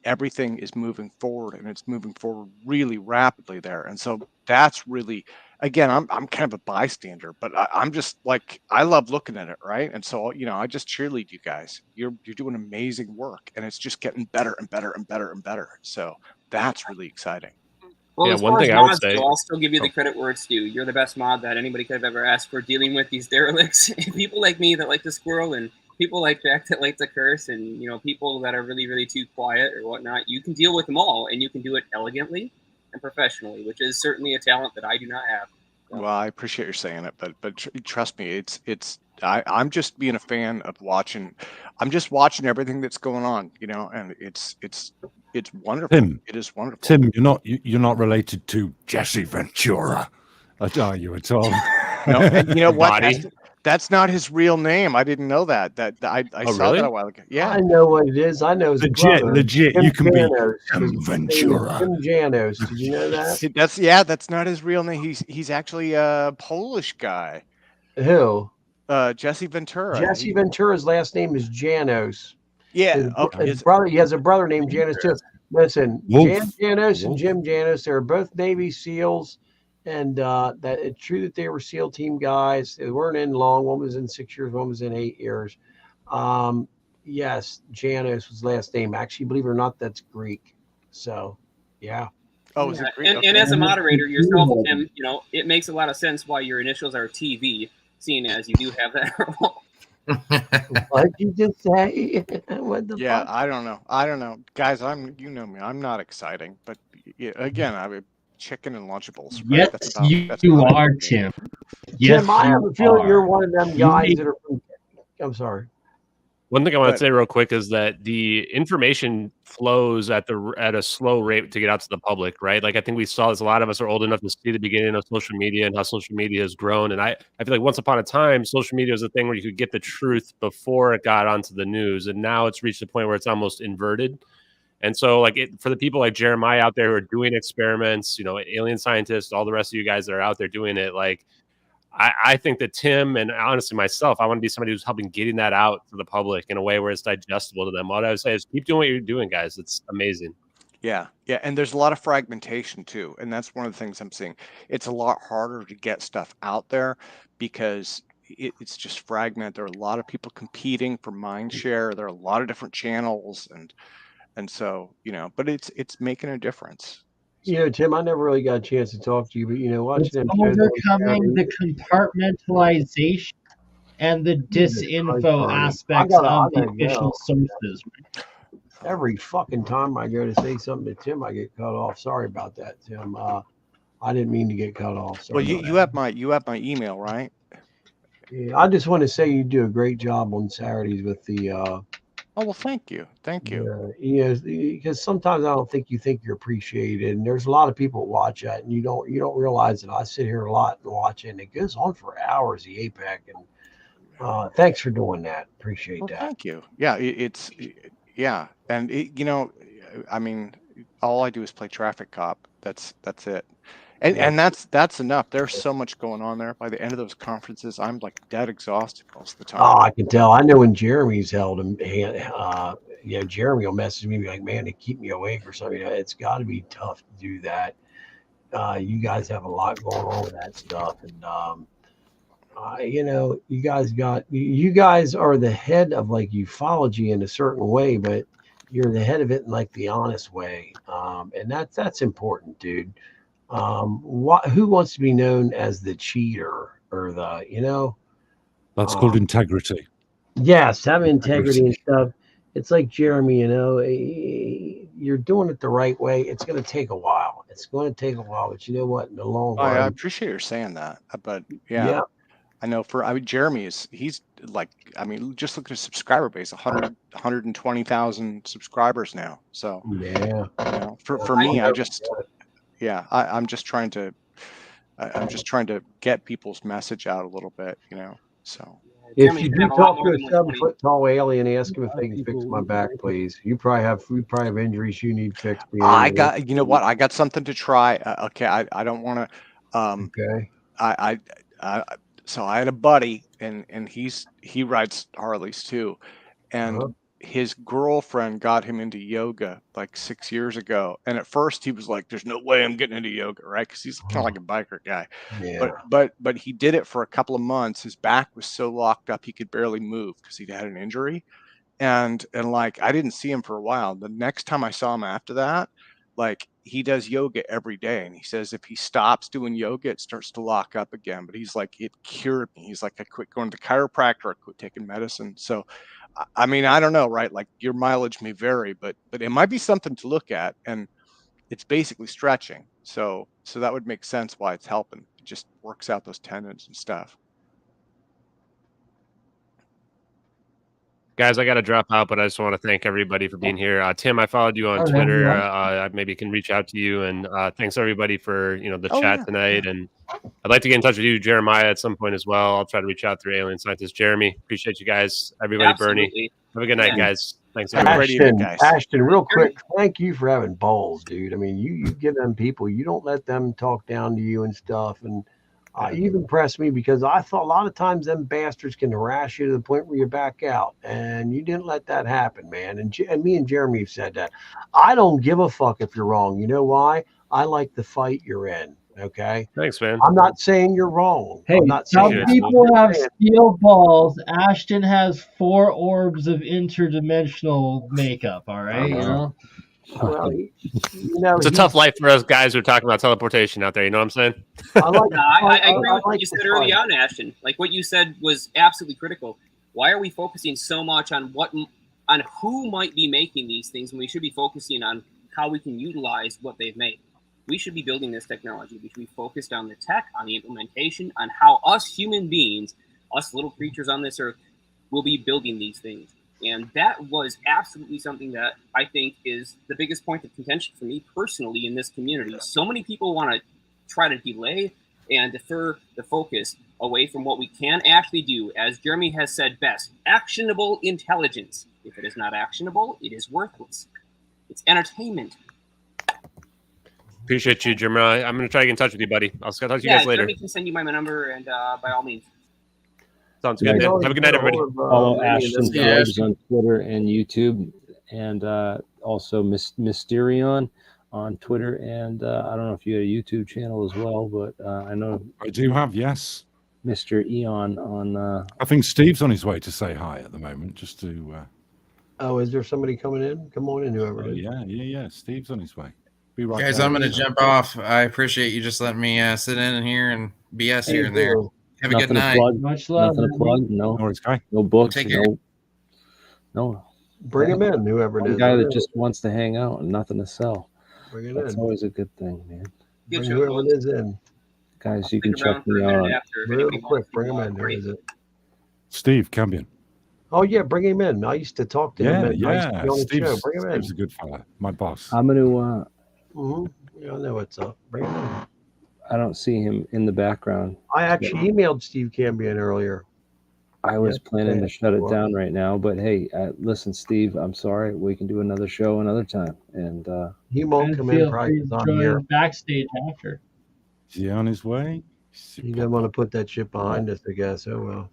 everything is moving forward, and it's moving forward really rapidly there. And so that's really, again, I'm kind of a bystander, but I'm just like, I love looking at it, right? And so, you know, I just cheerlead you guys. You're doing amazing work, and it's just getting better and better and better and better. So that's really exciting. Well, yeah, one thing I would say, I'll still give you the credit where it's due. You're the best mod that anybody could have ever asked for dealing with these derelicts. People like me that like to squirrel and people like Jack that like to curse, and people that are really, really too quiet or whatnot. You can deal with them all, and you can do it elegantly and professionally, which is certainly a talent that I do not have. Well, I appreciate you saying it, but trust me, I'm just being a fan of watching. I'm just watching everything that's going on, and it's wonderful. Tim, it is wonderful. Tim, you're not related to Jesse Ventura, are you at all? No, and you know what? That's not his real name. I didn't know that. I saw that a while ago. Yeah, I know what it is. I know his brother. Legit. Tim You can Janos. be Tim Ventura. Tim Janos. Did you know that? That's not his real name. He's actually a Polish guy. Who? Jesse Ventura. Jesse Ventura's last name is Janos. Yeah. His brother. He has a brother named Janos too. Listen, Jan Janos and Jim Janos. They're both Navy SEALs. And that it's true that they were SEAL team guys. They weren't in long. One was in 6 years, one was in 8 years. Yes, Janos was last name. Actually, believe it or not, that's Greek. So, yeah. Oh, is it Greek? And as a moderator yourself, Tim, it makes a lot of sense why your initials are TV, seeing as you do have that role. What did you just say? What the fuck? I don't know, guys. You know me. I'm not exciting, but again, I would. Chicken and Lunchables. Right? Yes, you are, Tim. Yes, Tim, I have a feeling you're one of them guys that are from. I'm sorry. One thing I want to say real quick is that the information flows at a slow rate to get out to the public, right? Like I think we saw this. A lot of us are old enough to see the beginning of social media and how social media has grown. And I feel like once upon a time, social media was a thing where you could get the truth before it got onto the news, and now it's reached a point where it's almost inverted. And so, for the people like Jeremiah out there who are doing experiments, AlienScientist, all the rest of you guys that are out there doing it, I think that Tim and honestly myself, I want to be somebody who's helping getting that out to the public in a way where it's digestible to them. What I would say is keep doing what you're doing, guys. It's amazing. Yeah. And there's a lot of fragmentation too, and that's one of the things I'm seeing. It's a lot harder to get stuff out there because it's just fragmented. There are a lot of people competing for mind share. There are a lot of different channels and so, but it's making a difference. Tim, I never really got a chance to talk to you, but watching them overcoming the compartmentalization and the disinfo aspects of the official sources. Every fucking time I go to say something to Tim, I get cut off. Sorry about that, Tim. I didn't mean to get cut off. Sorry. Well, you have my email, right? Yeah, I just want to say you do a great job on Saturdays with the. Oh, well, thank you. Because sometimes I don't think you think you're appreciated, and there's a lot of people that watch that, and you don't realize that I sit here a lot and watch it, and it goes on for hours. The APEC, and thanks for doing that. Appreciate that. Thank you. Yeah, and I mean, all I do is play traffic cop. That's it. And that's enough. There's so much going on there. By the end of those conferences, I'm like dead exhausted most of the time. Oh, I can tell. I know when Jeremy's held them, Jeremy will message me like, "Man, they keep me awake or something." It's got to be tough to do that. You guys have a lot going on with that stuff, and you guys are the head of ufology in a certain way, but you're the head of it in the honest way, and that's important, dude. Who wants to be known as the cheater or that's called integrity. Yes, having integrity and stuff. It's like Jeremy, you're doing it the right way. It's going to take a while. But you know what? In the long run, I appreciate you saying that. But yeah. I know Jeremy he's just look at his subscriber base, 120,000 subscribers now. So for me, I'm just trying to get people's message out a little bit, so. If you do talk to a 7-foot tall alien, ask him if they can fix my back, please. We probably have injuries you need fixed. I got something to try. Okay. I don't want to, okay. So I had a buddy and he rides Harleys too. And his girlfriend got him into yoga 6 years ago. And at first he was like, there's no way I'm getting into yoga, right? Because he's kind of like a biker guy. Yeah. But he did it for a couple of months. His back was so locked up he could barely move because he'd had an injury. And I didn't see him for a while. The next time I saw him after that, like he does yoga every day, and he says if he stops doing yoga, it starts to lock up again. But he's like, it cured me. He's like, I quit going to the chiropractor, I quit taking medicine. So I mean, I don't know, right? Like your mileage may vary, but it might be something to look at, and it's basically stretching. So that would make sense why it's helping. It just works out those tendons and stuff. Guys, I got to drop out, but I just want to thank everybody for being here. Tim, I followed you on Twitter. I maybe can reach out to you. And thanks everybody for the chat tonight. And I'd like to get in touch with you, Jeremiah, at some point as well. I'll try to reach out through AlienScientist. Jeremy, appreciate you guys. Everybody, Absolutely. Bernie, have a good night, guys. Thanks. Everybody. Ashton, real quick, thank you for having balls, dude. I mean, you give them people, you don't let them talk down to you and stuff. And you've impressed me because I thought a lot of times them bastards can harass you to the point where you back out, and you didn't let that happen, man. And me and Jeremy have said that. I don't give a fuck if you're wrong. You know why? I like the fight you're in. Okay. Thanks, man. I'm not saying you're wrong. Hey, I'm not some saying people have steel balls. Ashton has 4 orbs of interdimensional makeup. All right, you know. Well, it's a tough life for us guys who are talking about teleportation out there. You know what I'm saying? I agree with what you said early on, Ashton. Like what you said was absolutely critical. Why are we focusing so much on who might be making these things when we should be focusing on how we can utilize what they've made? We should be building this technology. We should be focused on the tech, on the implementation, on how us human beings, us little creatures on this earth, will be building these things. And that was absolutely something that I think is the biggest point of contention for me personally in this community. So many people want to try to delay and defer the focus away from what we can actually do. As Jeremy has said best, actionable intelligence. If it is not actionable, it is worthless. It's entertainment. Appreciate you, Jeremiah. I'm going to try to get in touch with you, buddy. I'll talk to you guys later. Jeremy can send you my number, and by all means. Sounds good, man. Have a good night, everybody. Follow Ashton Frbs on Twitter and YouTube, and also Mysterion on Twitter. And I don't know if you have a YouTube channel as well, but I know I do have, yes. Mr. Eon on. I think Steve's on his way to say hi at the moment, just to. Oh, is there somebody coming in? Come on in, whoever it is. Yeah. Steve's on his way. Be right Guys, back. I'm going to jump off. I appreciate you just letting me sit in here and BS here and there. Have a good night. Much love. Nothing to plug. No. No books. Take care. No. Bring him in, whoever it is. A guy that just wants to hang out and nothing to sell. Bring it That's in. always a good thing, man. Bring whoever it is in. Guys, you can check me out. Real quick, bring him in. Who is it? Steve Cambion. Oh, yeah, bring him in. I used to talk to him. Yeah. Steve's, bring him in. Steve's a good fella. My boss. I'm going to. I know what's up. Bring him in. I don't see him in the background. I actually emailed Steve Cambion earlier. I was planning to shut it down right now, but hey, listen, Steve, I'm sorry. We can do another show another time. And he won't come in. Probably on here backstage after. Is he on his way? You don't want to put that shit behind us, I guess. Oh well.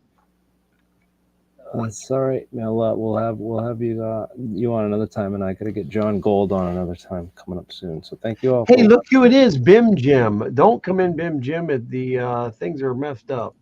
It's all right. We'll have you on another time, and I got to get John Gold on another time coming up soon. So thank you all. Hey, look who it is, Bim Jim. Don't come in, Bim Jim. The things are messed up.